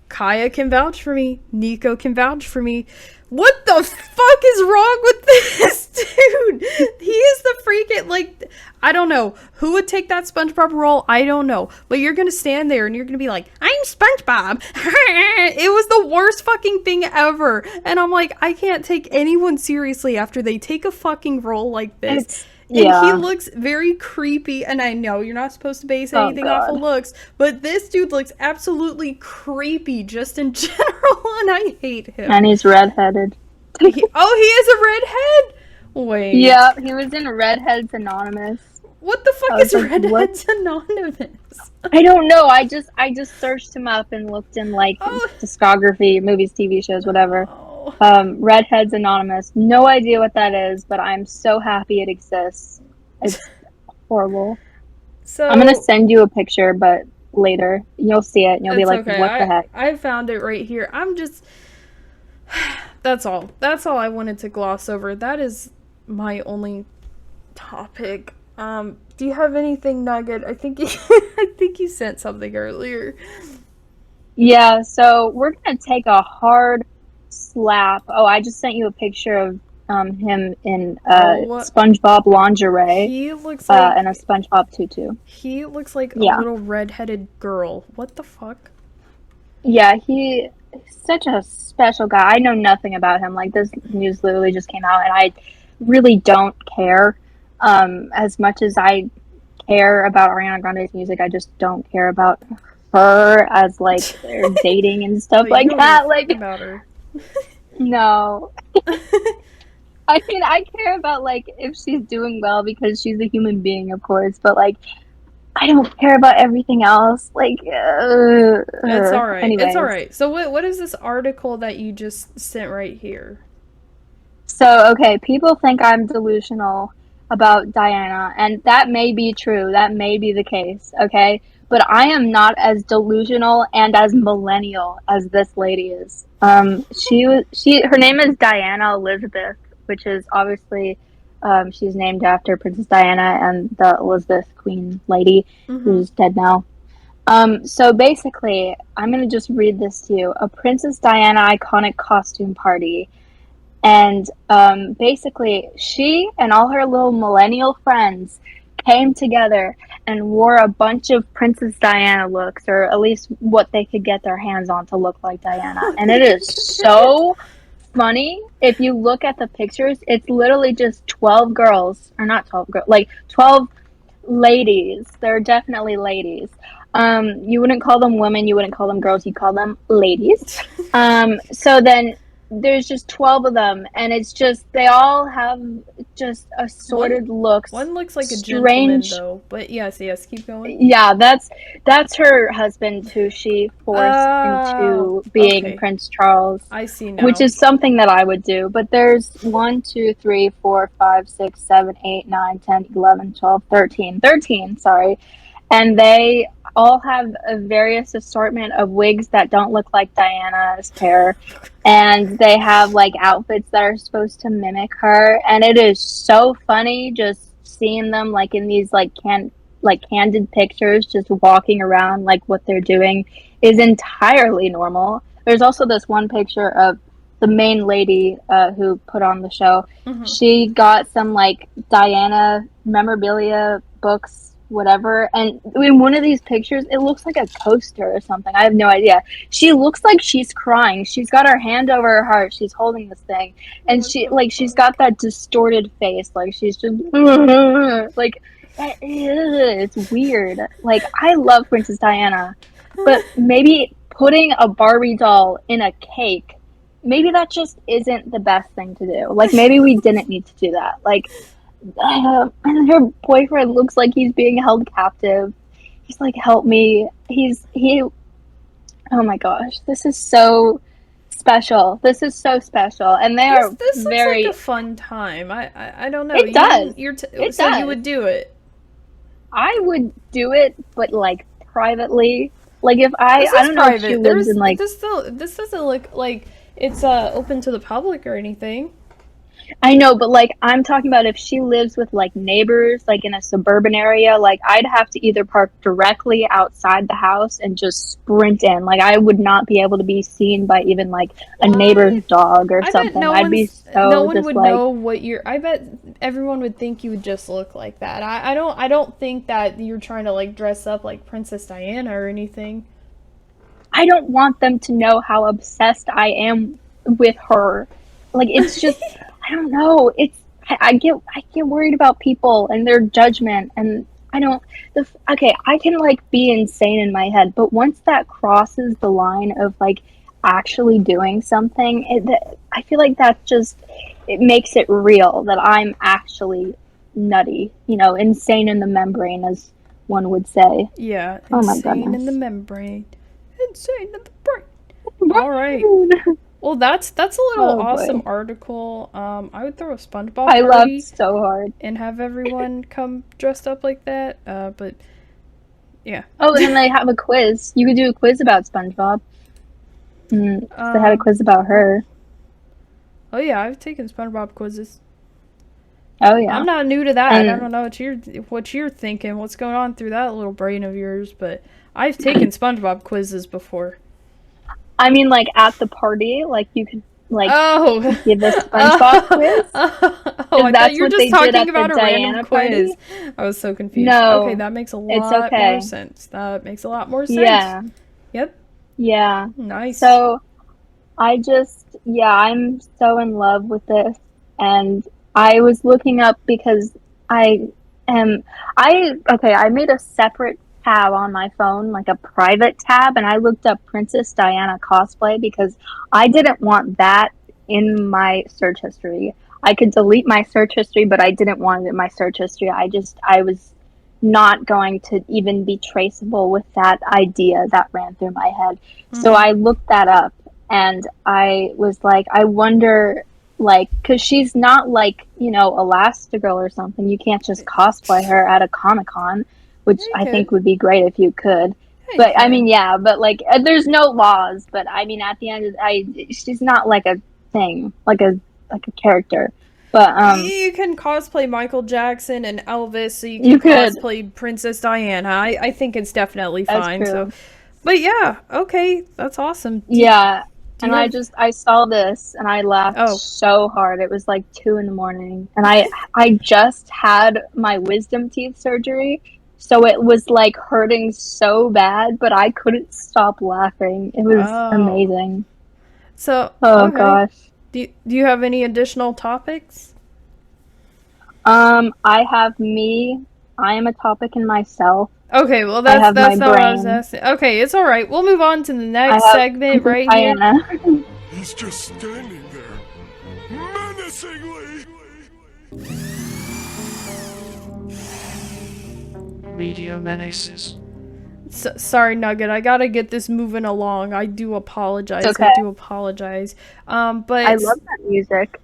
Kaya can vouch for me. Nico can vouch for me. What the fuck is wrong with this dude? He is the freaking, like, I don't know. Who would take that SpongeBob role? I don't know. But you're going to stand there and you're going to be like, I'm SpongeBob. It was the worst fucking thing ever. And I'm like, I can't take anyone seriously after they take a fucking role like this. And he looks very creepy, and I know you're not supposed to base anything off of looks, but this dude looks absolutely creepy just in general, and I hate him. And he's redheaded. He is a redhead? Wait. Yeah, he was in Redheads Anonymous. What the fuck is like, Redheads Anonymous? I don't know. I just searched him up and looked in like discography, movies, TV shows, whatever. Redheads Anonymous. No idea what that is, but I'm so happy it exists. It's horrible. So I'm gonna send you a picture, but later you'll see it and you'll be like, okay. "What the heck?" I found it right here. I'm just. That's all. That's all I wanted to gloss over. That is my only topic. Do you have anything, Nugget? I think you sent something earlier. Yeah. So we're gonna take a hard slap. Oh, I just sent you a picture of him in SpongeBob lingerie. He looks like and a SpongeBob tutu. He looks like a little redheaded girl. What the fuck? Yeah, he's such a special guy. I know nothing about him. Like, this news literally just came out, and I really don't care. As much as I care about Ariana Grande's music, I just don't care about her as like they're dating and stuff like that. Like, about her. No. I mean, I care about like if she's doing well because she's a human being, of course, but like I don't care about everything else. Like, it's all right. Anyways. It's all right. So what is this article that you just sent right here? So, okay, people think I'm delusional about Diana, and that may be true. That may be the case, okay? But I am not as delusional and as millennial as this lady is. Her name is Diana Elizabeth, which is obviously, she's named after Princess Diana and the Elizabeth Queen lady, Mm-hmm. who's dead now. So basically, I'm gonna just read this to you. A Princess Diana iconic costume party. And basically, she and all her little millennial friends came together and wore a bunch of Princess Diana looks, or at least what they could get their hands on to look like Diana. And it is so funny. If you look at the pictures, it's literally just 12 girls, or not 12 girls, like 12 ladies. They're definitely ladies. You wouldn't call them women, you wouldn't call them girls, you call them ladies. So then there's just 12 of them, and it's just they all have just assorted looks. One looks like a gentleman, Strange. though. But yes, keep going. Yeah, that's her husband who she forced Oh, into being okay. Prince Charles, I see which now. is something that I would do. But there's 1, 2, 3, 4, 5, 6, 7, 8, 9, 10, 11, 12, 13. 13, sorry. And they all have a various assortment of wigs that don't look like Diana's hair, and they have like outfits that are supposed to mimic her, and it is so funny just seeing them like in these like candid pictures, just walking around like what they're doing is entirely normal. There's also this one picture of the main lady who put on the show. Mm-hmm. She got some like Diana memorabilia books, whatever, and in one of these pictures it looks like a coaster or something. I have no idea. She looks like she's crying. She's got her hand over her heart. She's holding this thing, and What the she's fuck? got that distorted face, like she's just like it's weird. Like, I love Princess Diana, but maybe putting a Barbie doll in a cake, maybe that just isn't the best thing to do. Like, maybe we didn't need to do that. Like, and her boyfriend looks like he's being held captive. He's like, help me. He. Oh my gosh, this is so special. This is so special, and they This are this looks like a very. fun time. I don't know. It does. It So you does. would do it. I would do it, but like privately. Like if This I is don't know if she private. lives in like. This doesn't look like it's open to the public or anything. I know, but like I'm talking about if she lives with like neighbors, like in a suburban area, like I'd have to either park directly outside the house and just sprint in. Like I would not be able to be seen by even like a neighbor's Why? dog or I bet something. I'd be no so one just would like know what you're. I bet everyone would think you would just look like that. I don't think that you're trying to like dress up like Princess Diana or anything. I don't want them to know how obsessed I am with her. Like it's just I don't know. I get worried about people and their judgment, and I don't. Okay, I can like be insane in my head, but once that crosses the line of like actually doing something, I feel like that just it makes it real that I'm actually nutty, insane in the membrane, as one would say. Yeah, Oh my insane in the goodness. membrane. Insane in the brain. All right. Well, that's a little Oh awesome boy. article. I would throw a SpongeBob I laughed party so hard. and have everyone come dressed up like that. But yeah. Oh, and then they have a quiz. You could do a quiz about SpongeBob. 'Cause they had a Um. quiz about her. Oh yeah, I've taken SpongeBob quizzes. Oh yeah. I'm not new to that. I And don't know what you're thinking. What's going on through that little brain of yours? But I've taken SpongeBob quizzes before. I mean, like at the party, like you could like Oh. give a SpongeBob quiz. Oh, I thought That's you were what just they did talking at the about a random Diana quiz. party. I was so confused. Okay, No, that makes a it's lot more okay. sense. That makes a lot more sense. Yeah, Yep. yeah. Nice. So yeah, I'm so in love with this, and I was looking up because I am, I made a separate tab on my phone, like a private tab, and I looked up Princess Diana cosplay because I didn't want that in my search history. I could delete my search history, but I didn't want it in my search history. I was not going to even be traceable with that idea that ran through my head. So Mm-hmm. I looked that up and I was like, I wonder like, because she's not like, Elastigirl or something. You can't just cosplay her at a Comic-Con, which You I could. think would be great if you could. Yeah, you But I could. mean, yeah, but like, there's no laws. But I mean, at the end, she's not like a thing, like a character. But You can cosplay Michael Jackson and Elvis, so you you can could. cosplay Princess Diana. I think it's definitely That's fine. So, true. but yeah, okay, that's awesome. Yeah, Do and you have? I saw this and I laughed Oh, so hard. It was like 2 a.m, and I just had my wisdom teeth surgery, so it was like hurting so bad, but I couldn't stop laughing. It was oh. amazing. So Oh okay. gosh. Do you have any additional topics? I have me. I am a topic in myself. Okay, well I have that's my not what I was brain. asking. Okay, it's all right. We'll move on to the I next have segment right here. Diana. He's just standing there, menacingly. Media menaces. Sorry, Nugget. I gotta get this moving along. I do apologize. It's okay. I do apologize. But I love that music.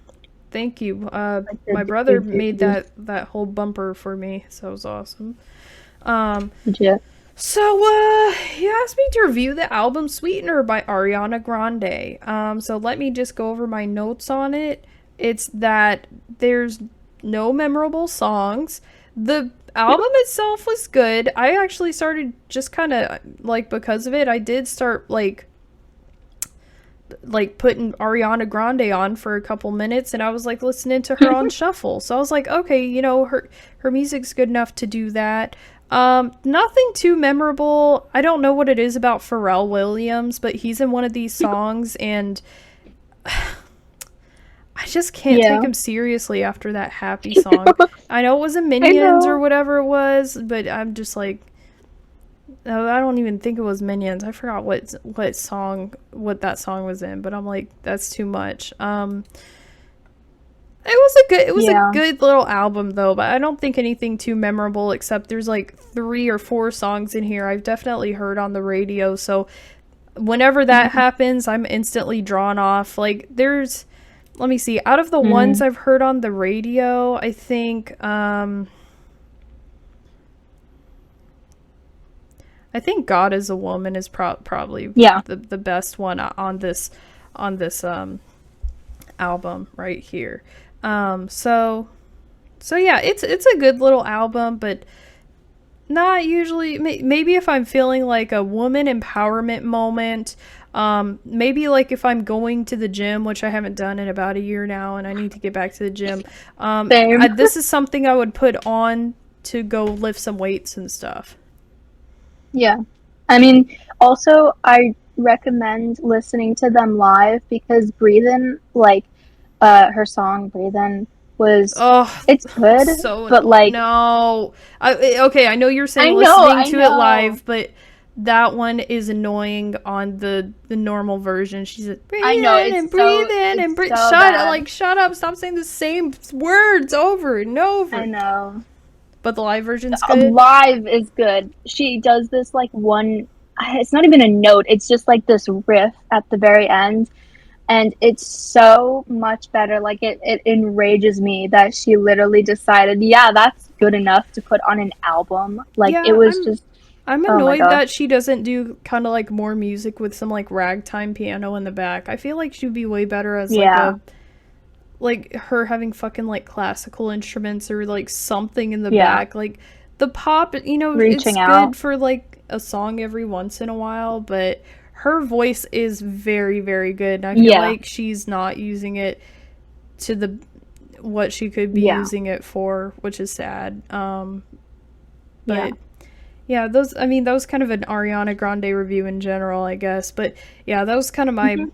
thank you. Like the My brother do-do-do. made that whole bumper for me, so it was awesome. Legit. So you asked me to review the album Sweetener by Ariana Grande. So let me just go over my notes on it. It's that there's no memorable songs. The album itself was good. I actually started just kind of like because of it. I did start like putting Ariana Grande on for a couple minutes, and I was like listening to her on shuffle. So I was like, okay, her music's good enough to do that. Nothing too memorable. I don't know what it is about Pharrell Williams, but he's in one of these songs, and I just can't take him seriously after that Happy song. I know it was a Minions or whatever it was, but I'm just like, no, I don't even think it was Minions. I forgot what that song was in, but I'm like, that's too much. It was a good little album though, but I don't think anything too memorable except there's like 3 or 4 songs in here I've definitely heard on the radio. So whenever that happens, I'm instantly drawn off. Like let me see, out of the ones I've heard on the radio, I think God is a Woman is probably the best one on this album right here. So yeah, it's a good little album, but not usually. Maybe if I'm feeling like a woman empowerment moment, maybe like if I'm going to the gym, which I haven't done in about a year now, and I need to get back to the gym. This is something I would put on to go lift some weights and stuff. Yeah. I mean, also, I recommend listening to them live because Breathin', like, her song Breathin' it's good, so but like... No. Okay, I know you're saying listening to it live, but that one is annoying on the normal version. She's like, breathe in and breathe in and breathe. Shut up, stop saying the same words over and over. I know. But the live version's good? Live is good. She does this, like, one... It's not even a note. It's just, like, this riff at the very end. And it's so much better. Like, it enrages me that she literally decided, yeah, that's good enough to put on an album. Like, yeah, it was just... I'm annoyed that she doesn't do kind of, like, more music with some, like, ragtime piano in the back. I feel like she'd be way better as, like her having fucking like classical instruments or like something in the back. Like the pop, it's good for like a song every once in a while, but her voice is very, very good. And I feel like she's not using it to what she could be using it for, which is sad. But yeah, that was kind of an Ariana Grande review in general, I guess. But yeah, that was kind of my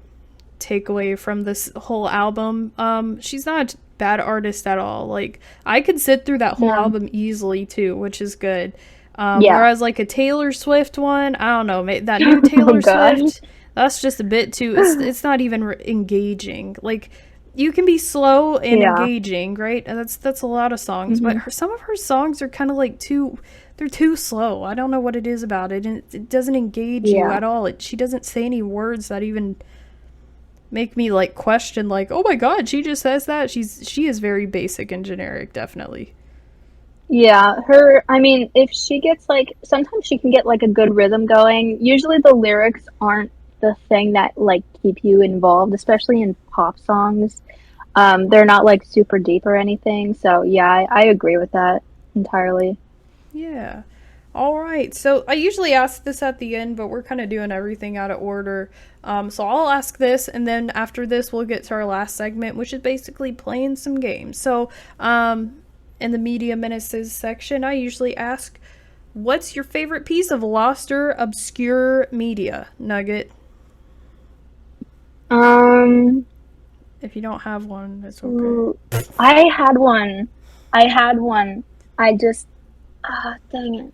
takeaway from this whole album. She's not a bad artist at all. Like, I could sit through that whole album easily too, which is good. Whereas like a Taylor Swift one, I don't know, that new Taylor Swift, that's just a bit too, it's not even engaging. Like, you can be slow and engaging, right? And that's a lot of songs, but some of her songs are kind of like they're too slow. I don't know what it is about it, and it doesn't engage you at all. She doesn't say any words that even make me like question like, oh my god, she just says that. She is very basic and generic, definitely. Yeah, I mean, if she gets like, sometimes she can get like a good rhythm going. Usually the lyrics aren't the thing that like keep you involved, especially in pop songs. They're not like super deep or anything. So yeah, I agree with that entirely. Yeah. All right. So I usually ask this at the end, but we're kind of doing everything out of order. So I'll ask this, and then after this, we'll get to our last segment, which is basically playing some games. So, in the media menaces section, I usually ask, "What's your favorite piece of lost or obscure media?" Nugget. Um, If you don't have one, it's okay. I had one. I had one. I just, dang it.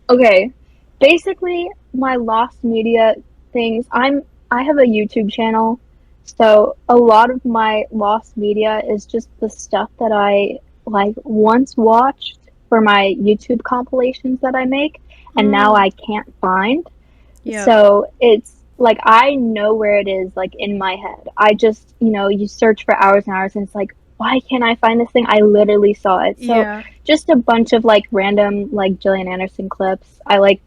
Okay, basically my lost media things. I have a YouTube channel, so a lot of my lost media is just the stuff that I like once watched for my YouTube compilations that I make, and now I can't find. Yeah. So it's like I know where it is, like in my head. I just, you search for hours and hours, and it's like, why can't I find this thing? I literally saw it. So Yeah. just a bunch of like random like Gillian Anderson clips. I like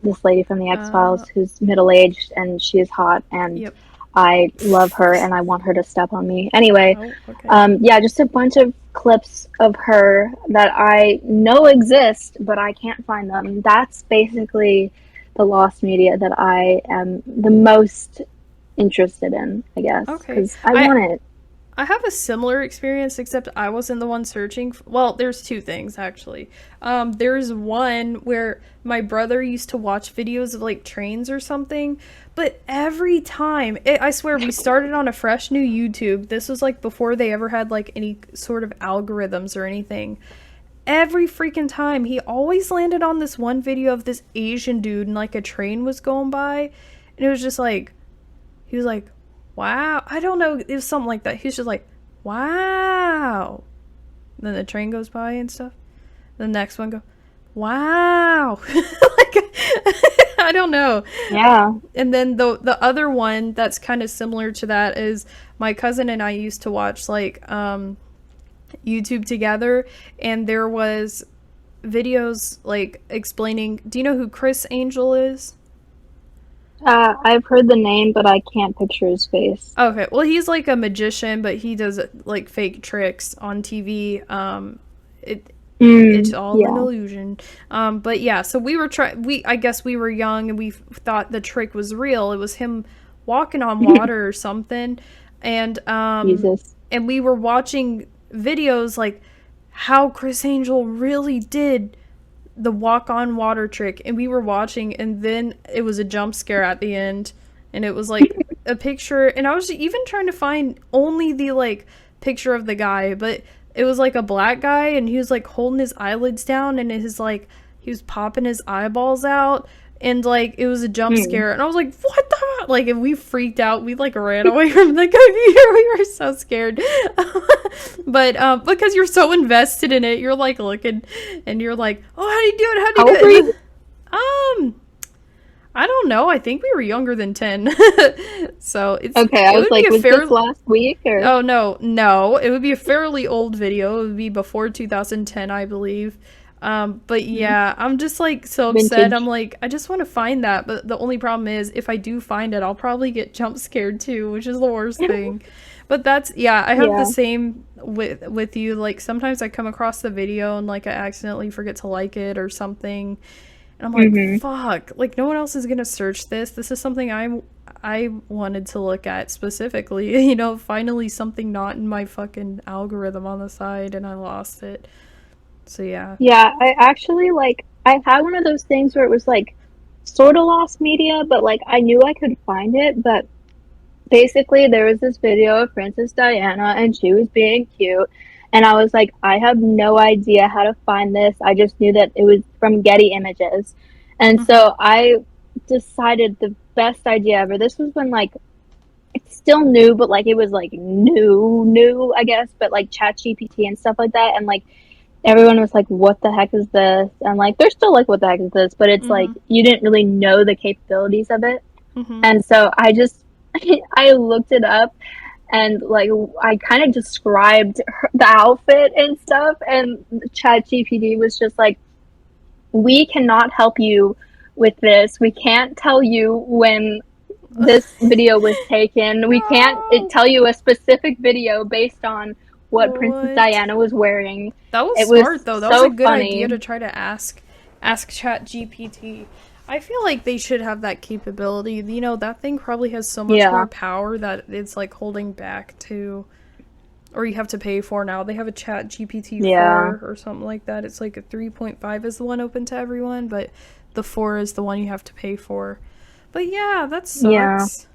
this lady from the X Files who's middle aged and she is hot, and Yep. I love her and I want her to step on me. Anyway, Oh, okay. yeah, just a bunch of clips of her that I know exist, but I can't find them. That's basically the lost media that I am the most interested in, I guess, Okay. because I want it. I have a similar experience, except I wasn't the one searching. Well, there's two things actually. There's one where my brother used to watch videos of like trains or something, but every time, I swear, we started on a fresh new YouTube. This was like before they ever had like any sort of algorithms or anything. Every freaking time, he always landed on this one video of this Asian dude and like a train was going by, and it was just like, he was like, wow. I don't know. It was something like that. He was just like, wow. And then the train goes by and stuff. The next one go, wow. Like, I don't know. Yeah. And then the other one that's kind of similar to that is my cousin and I used to watch like YouTube together, and there was videos like explaining. Do you know who Chris Angel is? I've heard the name, but I can't picture his face. Okay, well, he's like a magician, but he does like fake tricks on TV. It's all an Yeah. illusion. But yeah, so I guess we were young and we thought the trick was real. It was him walking on water or something, and Jesus. and we were watching videos like how Chris Angel really did the walk on water trick, and we were watching, and then it was a jump scare at the end, and it was like a picture, and I was even trying to find only the like picture of the guy, but it was like a black guy, and he was like holding his eyelids down, and his like he was popping his eyeballs out, and like it was a jump scare, and I was like, what the like, and we freaked out. We like ran away from the computer. We were so scared. But because you're so invested in it, you're like looking and you're like, oh, how do you do it? How do you do it? I don't know. I think we were younger than 10. So it's Okay, I was like, was this last week or? Oh no. It would be a fairly old video. It would be before 2010, I believe. But yeah, I'm just like so upset. Vintage. I'm like, I just want to find that, but the only problem is if I do find it, I'll probably get jump scared too, which is the worst thing. But that's I have the same with you. Like sometimes I come across the video and like I accidentally forget to like it or something. And I'm like, fuck, like no one else is gonna search this. This is something I wanted to look at specifically, finally something not in my fucking algorithm on the side, and I lost it. So yeah. Yeah, I actually I had one of those things where it was like sort of lost media, but like I knew I could find it, but basically there was this video of Princess Diana and she was being cute, and I was like, I have no idea how to find this. I just knew that it was from Getty Images. And so I decided the best idea ever. This was when like it's still new, but like it was like new, I guess, but like ChatGPT and stuff like that, and like everyone was like, what the heck is this? And like they're still like, what the heck is this? But it's like you didn't really know the capabilities of it. And so I just I looked it up and like I kind of described the outfit and stuff, and ChatGPT was just like, "We cannot help you with this. We can't tell you when this video was taken. We can't No. tell you a specific video based on what Princess What? Diana was wearing." That was It was smart though. That was a so good idea to funny. try to ask ChatGPT. I feel like they should have that capability. You know, that thing probably has so much Yeah. more power that it's like holding back to, or you have to pay for now. They have a ChatGPT Yeah. 4 or something like that. It's like a 3.5 is the one open to everyone, but the 4 is the one you have to pay for. But yeah, that Yeah. sucks.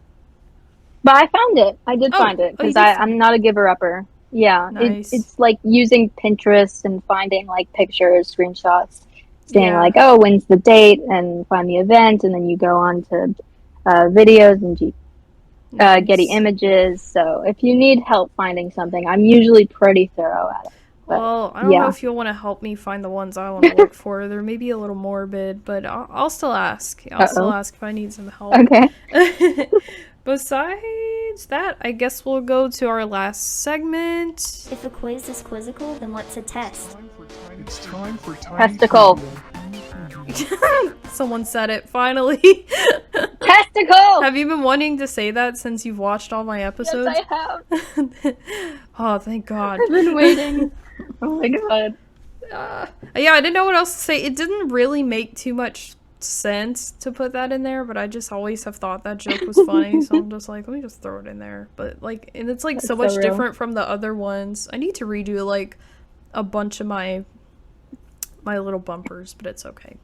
But I found it. I did Oh, find it oh, you because did find I'm it. not a giver-upper. Yeah, Nice. it's like using Pinterest and finding like pictures, screenshots, saying Yeah. like, oh, when's the date, and find the event, and then you go on to videos and Getty Nice. Images. So if you need help finding something, I'm usually pretty thorough at it. But Well, I don't know yeah. if you'll want to help me find the ones I want to look for. They're maybe a little morbid, but I'll still ask. I'll still Uh-oh. ask if I need some help. Okay. Besides that, I guess we'll go to our last segment. If a quiz is quizzical, then what's a test? It's time for tiny Testicle. trivia. Someone said it, finally. Testicle! Have you been wanting to say that since you've watched all my Yes, episodes? I have. Oh, thank God. I've been waiting. Oh my god. Yeah, I didn't know what else to say. It didn't really make too much sense to put that in there, but I just always have thought that joke was funny, so I'm just like, let me just throw it in there. But like, and it's like so That's much so real. different from the other ones. I need to redo like a bunch of my little bumpers, but it's okay.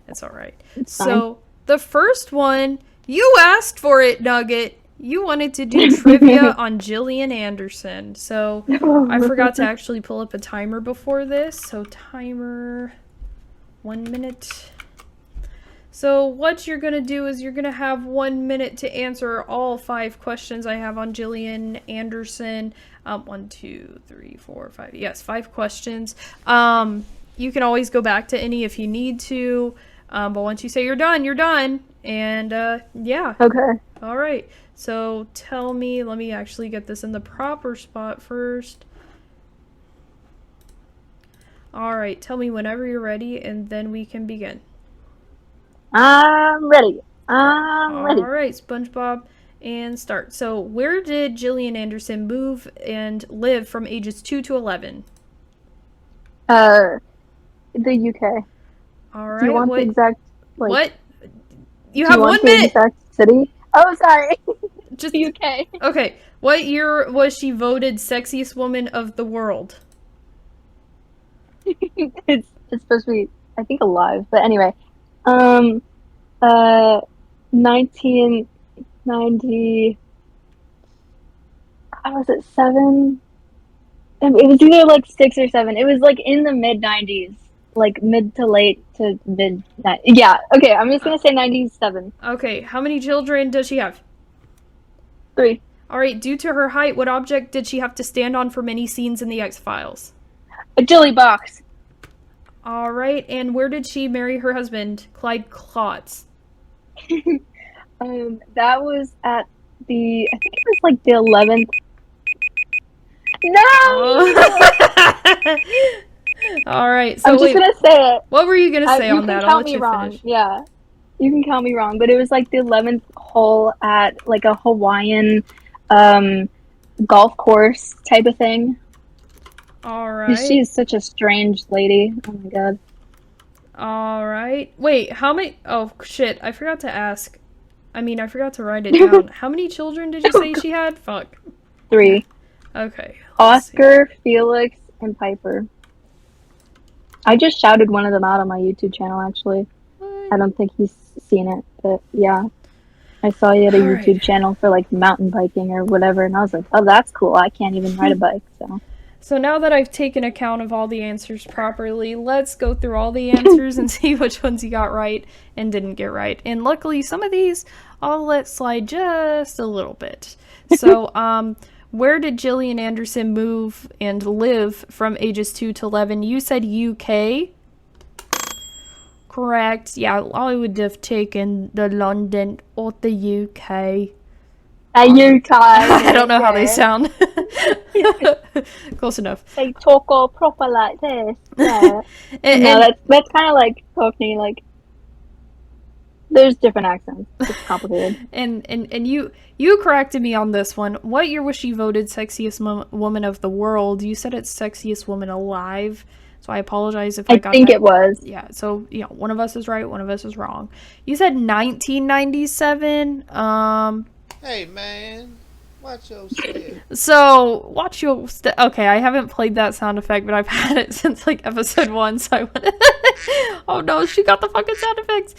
It's all right. So the first one, you asked for it, Nugget. You wanted to do trivia on Gillian Anderson. So I forgot to actually pull up a timer before this. So timer, 1 minute. So what you're going to do is you're going to have 1 minute to answer all 5 questions I have on Gillian Anderson. 1, 2, 3, 4, 5. Yes, 5 questions. You can always go back to any if you need to. But once you say you're done, you're done. And yeah. Okay. All right. So tell me, let me actually get this in the proper spot first. All right. Tell me whenever you're ready, and then we can begin. I'm ready. I'm ready. All right, SpongeBob, and start. So, where did Gillian Anderson move and live from ages 2 to 11? The UK. All right. Do you want what? the exact What? You do have you 1 want the minute. exact city? Oh, sorry. Just The UK. okay. What year was she voted sexiest woman of the world? it's supposed to be, I think, alive. But anyway, 1990. How was it? 7? It was either like 6 or 7. It was like in the mid 90s, like mid to late to mid. Yeah. Okay. I'm just gonna say 97. Okay. How many children does she have? 3. All right. Due to her height, what object did she have to stand on for many scenes in the X-Files? A jelly box. All right. And where did she marry her husband, Clyde Klotz? That was at the. I think it was like the 11th. No. All right. So I'm just wait, gonna say it. what were you gonna say You on can that? I'll count let me you wrong. finish. Yeah, you can count me wrong, but it was like the 11th hole at like a Hawaiian golf course type of thing. All right. She is such a strange lady. Oh my god. All right. Wait, how many? Oh shit! I forgot to ask. I mean, I forgot to write it down. How many children did you say she had? Fuck. 3. Okay. let's see. Oscar, Felix, and Piper. I just shouted one of them out on my YouTube channel, actually. I don't think he's seen it, but yeah. I saw you had a All right. YouTube channel for like mountain biking or whatever, and I was like, oh, that's cool. I can't even ride a bike, so. So now that I've taken account of all the answers properly, let's go through all the answers and see which ones you got right and didn't get right. And luckily, some of these I'll let slide just a little bit. So, where did Gillian Anderson move and live from ages 2 to 11? You said UK. Correct. Yeah, I would have taken the London or the UK. You kind. I don't know how they sound. Close enough. They talk all proper like this. Yeah. And, No, that's kind of like Cockney. Like, there's different accents. It's complicated. and you corrected me on this one. What year was she voted sexiest woman of the world? You said it's sexiest woman alive. So I apologize if I got think that. it was. Yeah, so, one of us is right, one of us is wrong. You said 1997. Hey, man. Watch your step. So, watch your okay, I haven't played that sound effect, but I've had it since, like, episode 1, so I went oh no, she got the fucking sound effects!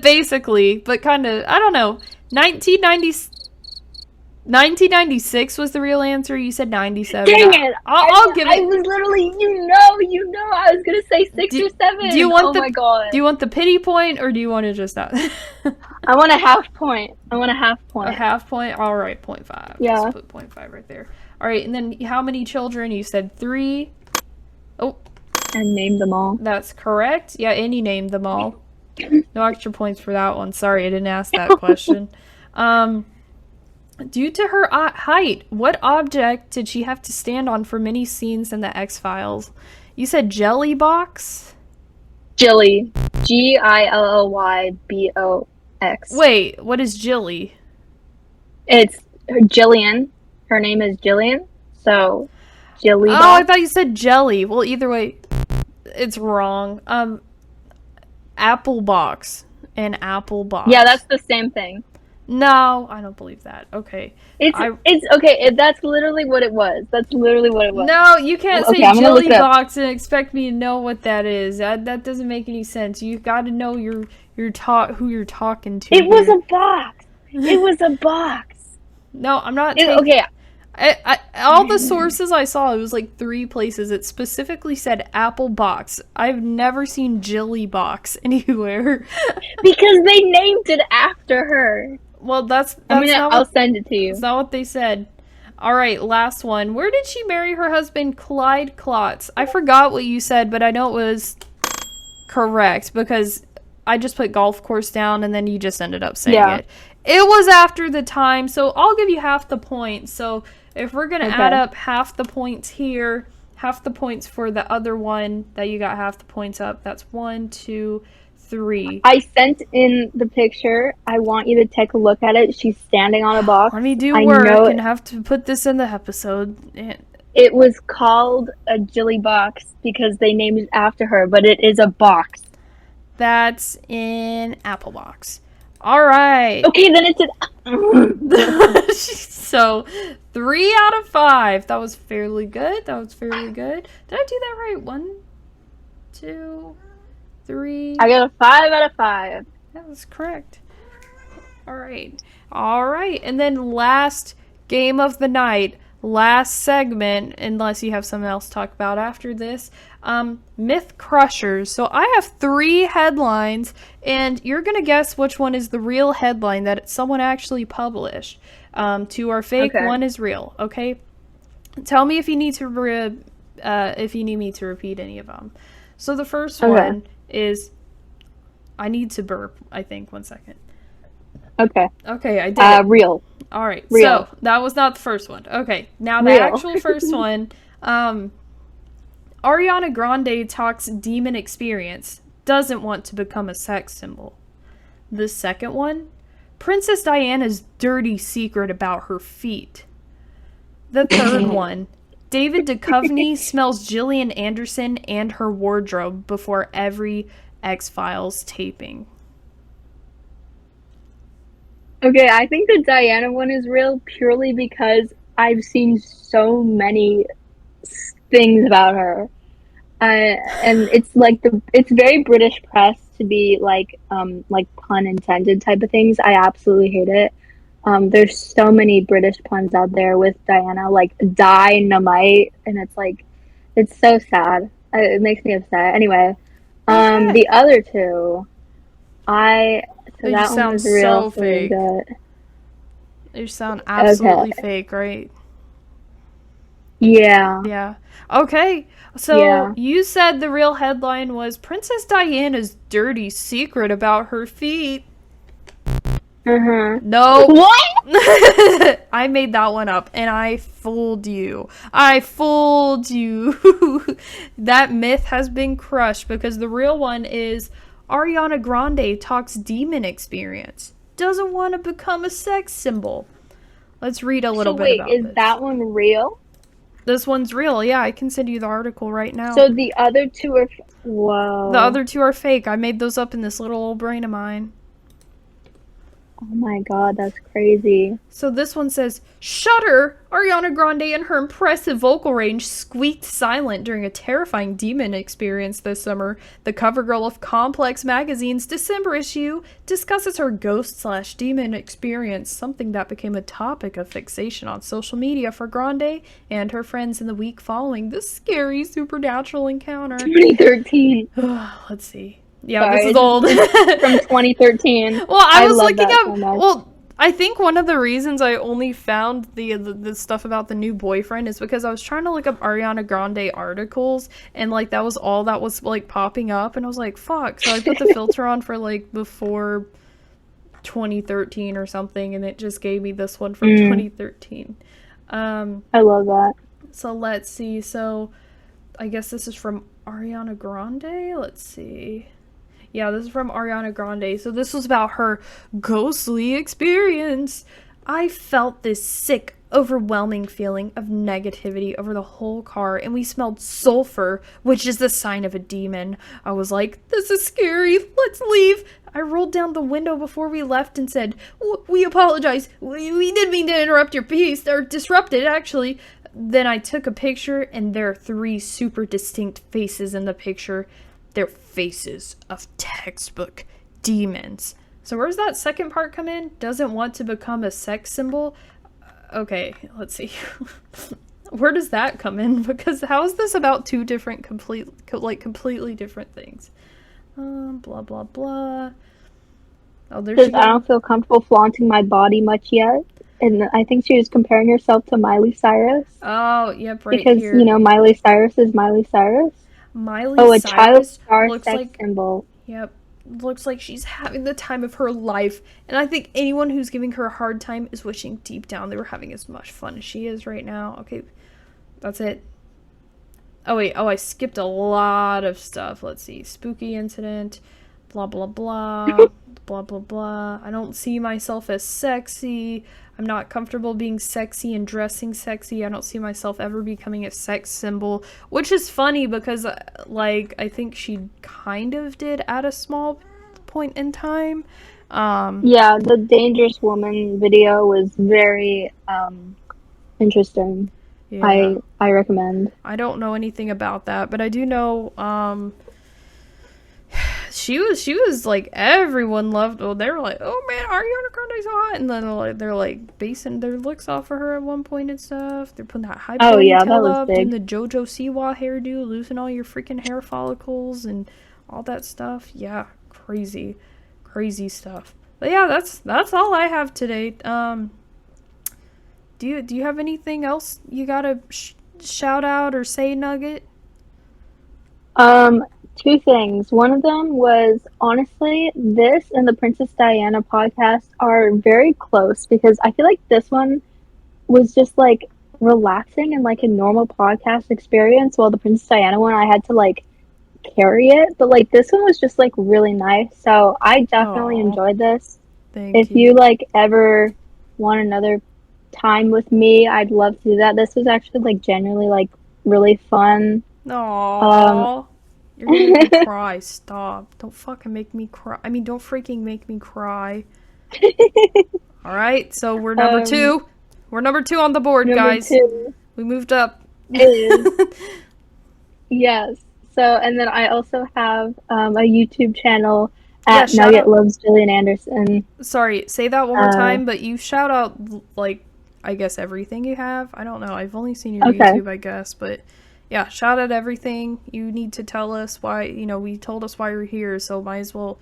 Basically, but kind of, I don't know, 1996 was the real answer. You said 97. Dang it! I'll give it. I was literally, I was gonna say 6 or 7. Do you want my god! Do you want the pity point, or do you want to just not? I want a half point. A half point. All right, 0.5. Yeah. Let's put 0.5 right there. All right, and then how many children? You said 3. Oh, And name them all. that's correct. Yeah, and you named them all. No extra points for that one. Sorry, I didn't ask that question. Due to her height, what object did she have to stand on for many scenes in the X-Files? You said jelly box? Jilly. Gilllybox. Wait, what is Jilly? It's Jillian. Her name is Jillian. So, Jilly. Oh, I thought you said jelly. Well, either way, it's wrong. Apple box. An apple box. Yeah, that's the same thing. No, I don't believe that. Okay. It's okay. That's literally what it was. No, you can't say I'm gonna jelly look it up. box and expect me to know what that is. That doesn't make any sense. You got to know who you're talking to. It was here. a box. It was a box. No, I'm not. Okay. All the sources I saw, it was like 3 places. It specifically said apple box. I've never seen jelly box anywhere. Because they named it after her. Well, that's I'll send it to you. That's not what they said. All right, last one. Where did she marry her husband, Clyde Klotz? I forgot what you said, but I know it was correct because I just put golf course down and then you just ended up saying it. It was after the time, so I'll give you half the points. So if we're going to add up half the points here, half the points for the other one that you got half the points up, that's 1, 2, 3. I sent in the picture. I want you to take a look at it. She's standing on a box. Let me do work and have to put this in the episode. It was called a Jilly box because they named it after her, but it is a box. That's in Apple Box. All right. Okay, then it's an... So, 3 out of 5. That was fairly good. Did I do that right? 1, 2, 3. I got a 5 out of 5. That was correct. All right. And then last game of the night, last segment, unless you have something else to talk about after this, Myth Crushers. So I have 3 headlines, and you're going to guess which one is the real headline that someone actually published. 2 are fake, 1 is real, okay? Tell me if you need to if you need me to repeat any of them. So the first one is, I need to burp, I think. 1 second. Okay, I did it. Real. All right, Real. so that was not the first one. Okay, now the actual first one. Ariana Grande talks demon experience, doesn't want to become a sex symbol. The second one, Princess Diana's dirty secret about her feet. The third one, David Duchovny smells Gillian Anderson and her wardrobe before every X-Files taping. Okay, I think the Diana one is real purely because I've seen so many things about her. And it's like it's very British press to be like pun intended type of things. I absolutely hate it. There's so many British puns out there with Diana, like dynamite, and it's so sad. It makes me upset. Anyway, the other 2, that one was real. So fake. You sound absolutely fake, right? Yeah. Yeah. Okay. So you said the real headline was Princess Diana's dirty secret about her feet. No. What? I made that one up and I fooled you. I fooled you. That myth has been crushed because the real one is Ariana Grande talks demon experience. Doesn't want to become a sex symbol. Let's read a little bit about is this. that one real? This one's real. Yeah, I can send you the article right now. So the other two are... Whoa. The other two are fake. I made those up in this little old brain of mine. Oh my god, that's crazy. So this one says, Shudder! Ariana Grande and her impressive vocal range squeaked silent during a terrifying demon experience this summer. The cover girl of Complex Magazine's December issue discusses her ghost/demon experience, something that became a topic of fixation on social media for Grande and her friends in the week following this scary supernatural encounter. 2013. Let's see. Yeah, Sorry, this is old. From 2013. Well, I was love looking that up. so much. Well, I think one of the reasons I only found the stuff about the new boyfriend is because I was trying to look up Ariana Grande articles, and like that was all that was like popping up, and I was like, "Fuck!" So I put the filter on for like before 2013 or something, and it just gave me this one from 2013. I love that. So let's see. So I guess this is from Ariana Grande. Let's see. Yeah, this is from Ariana Grande. So this was about her ghostly experience. I felt this sick, overwhelming feeling of negativity over the whole car, and we smelled sulfur, which is the sign of a demon. I was like, this is scary. Let's leave. I rolled down the window before we left and said, we apologize. We didn't mean to interrupt your peace, or disrupt it, actually. Then I took a picture, and there are 3 super distinct faces in the picture. They're faces of textbook demons. So where's that second part come in? Doesn't want to become a sex symbol? Okay, let's see. Where does that come in? Because how is this about 2 different completely different things? Blah blah blah. Oh, there's. Because I don't feel comfortable flaunting my body much yet. And I think she was comparing herself to Miley Cyrus. Oh, yep, right because, here. Because, Miley Cyrus is Miley Cyrus. Miley a Cyrus child star looks sex like symbol. Yep, looks like she's having the time of her life, and I think anyone who's giving her a hard time is wishing deep down they were having as much fun as she is right now. Okay, that's it. Oh wait, I skipped a lot of stuff. Let's see, spooky incident, blah blah blah, blah blah blah. I don't see myself as sexy. I'm not comfortable being sexy and dressing sexy. I don't see myself ever becoming a sex symbol, which is funny because, like, I think she kind of did at a small point in time. Yeah, the Dangerous Woman video was very interesting. Yeah. I recommend. I don't know anything about that, but I do know she was like, everyone loved. Well, they were like, oh man, Ariana Grande's hot, and then they're like basing their looks off of her at one point and stuff. They're putting that high ponytail up, doing the JoJo Siwa hairdo, losing all your freaking hair follicles and all that stuff. Yeah, crazy stuff. But yeah, that's all I have today. Do you have anything else you gotta shout out or say, Nugget? 2 things. One of them was, honestly, this and the Princess Diana podcast are very close because I feel like this one was just like relaxing and like a normal podcast experience, while the Princess Diana one I had to like carry it, but like this one was just like really nice. So I definitely enjoyed this. If you like ever want another time with me, I'd love to do that. This was actually like genuinely like really fun. Aww. You're gonna make me cry. Stop. Don't fucking make me cry. I mean, don't freaking make me cry. Alright, so we're number 2. We're number 2 on the board, guys. 2. We moved up. Yes. So, and then I also have a YouTube channel at Nugget Loves Jillian Anderson. Sorry, say that one more time, but you shout out, like, I guess everything you have. I don't know. I've only seen your YouTube, I guess, but... Yeah, shout out everything. You need to tell us why, we told us why you're here, so might as well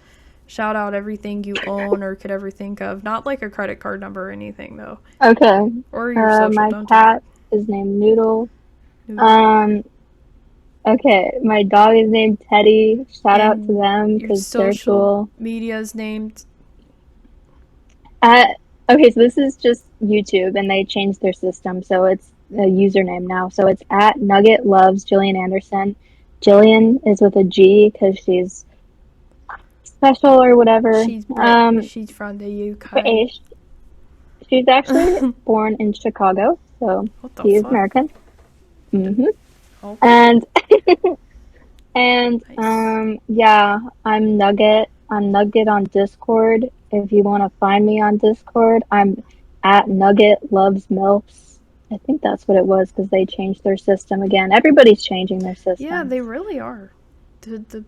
shout out everything you own or could ever think of. Not like a credit card number or anything, though. Okay. Or your social. My cat is named Noodle. Okay, my dog is named Teddy. Shout out to them because they're cool. Media is named Okay, so this is just YouTube, and they changed their system, so it's a username now. So it's at Nugget loves Jillian Anderson. Jillian is with a G because she's special or whatever. She's from the UK. British. She's actually born in Chicago, so What the she is fuck? American. Mm-hmm. Okay. And Nice. yeah, I'm Nugget. I'm Nugget on Discord. If you want to find me on Discord, I'm at Nugget Loves Milfs. I think that's what it was because they changed their system again. Everybody's changing their system. Yeah, they really are.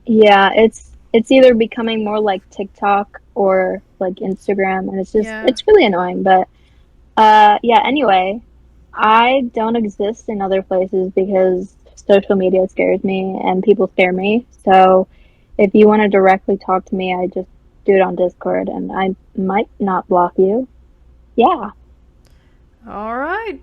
Yeah, it's either becoming more like TikTok or like Instagram, and it's really annoying. But yeah. Anyway, I don't exist in other places because social media scares me and people scare me. So if you want to directly talk to me, I just do it on Discord, and I might not block you. Yeah. All right.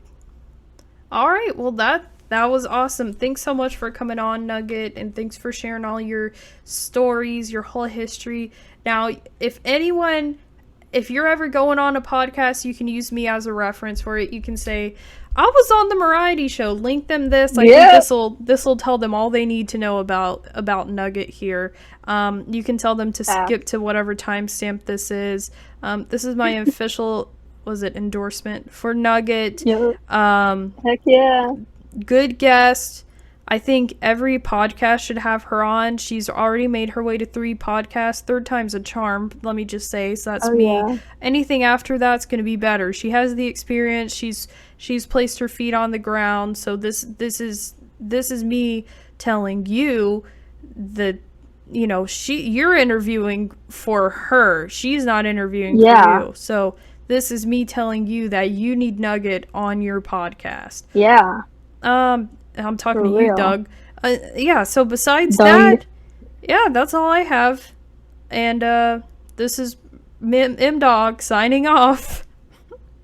Well, that was awesome. Thanks so much for coming on, Nugget, and thanks for sharing all your stories, your whole history. Now, if you're ever going on a podcast, you can use me as a reference for it. You can say, I was on the Mariety show. Link them this. I think this will tell them all they need to know about Nugget here. You can tell them to skip to whatever timestamp this is. This is my official endorsement for Nugget. Yep. Heck yeah. Good guest. I think every podcast should have her on. She's already made her way to 3 podcasts. 3rd time's a charm, let me just say. So that's me. Yeah. Anything after that's going to be better. She has the experience. She's placed her feet on the ground. So this is me telling you that, you know, you're interviewing for her. She's not interviewing for you. So this is me telling you that you need Nugget on your podcast. Yeah. I'm talking to you, Doug. Yeah, so besides that, yeah, that's all I have. And this is M-Dog signing off.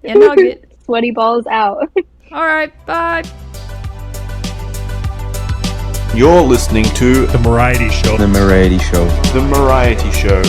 And Nugget. Sweaty balls out. All right, bye. You're listening to The Mariety Show. The Mariety Show. The Mariety Show.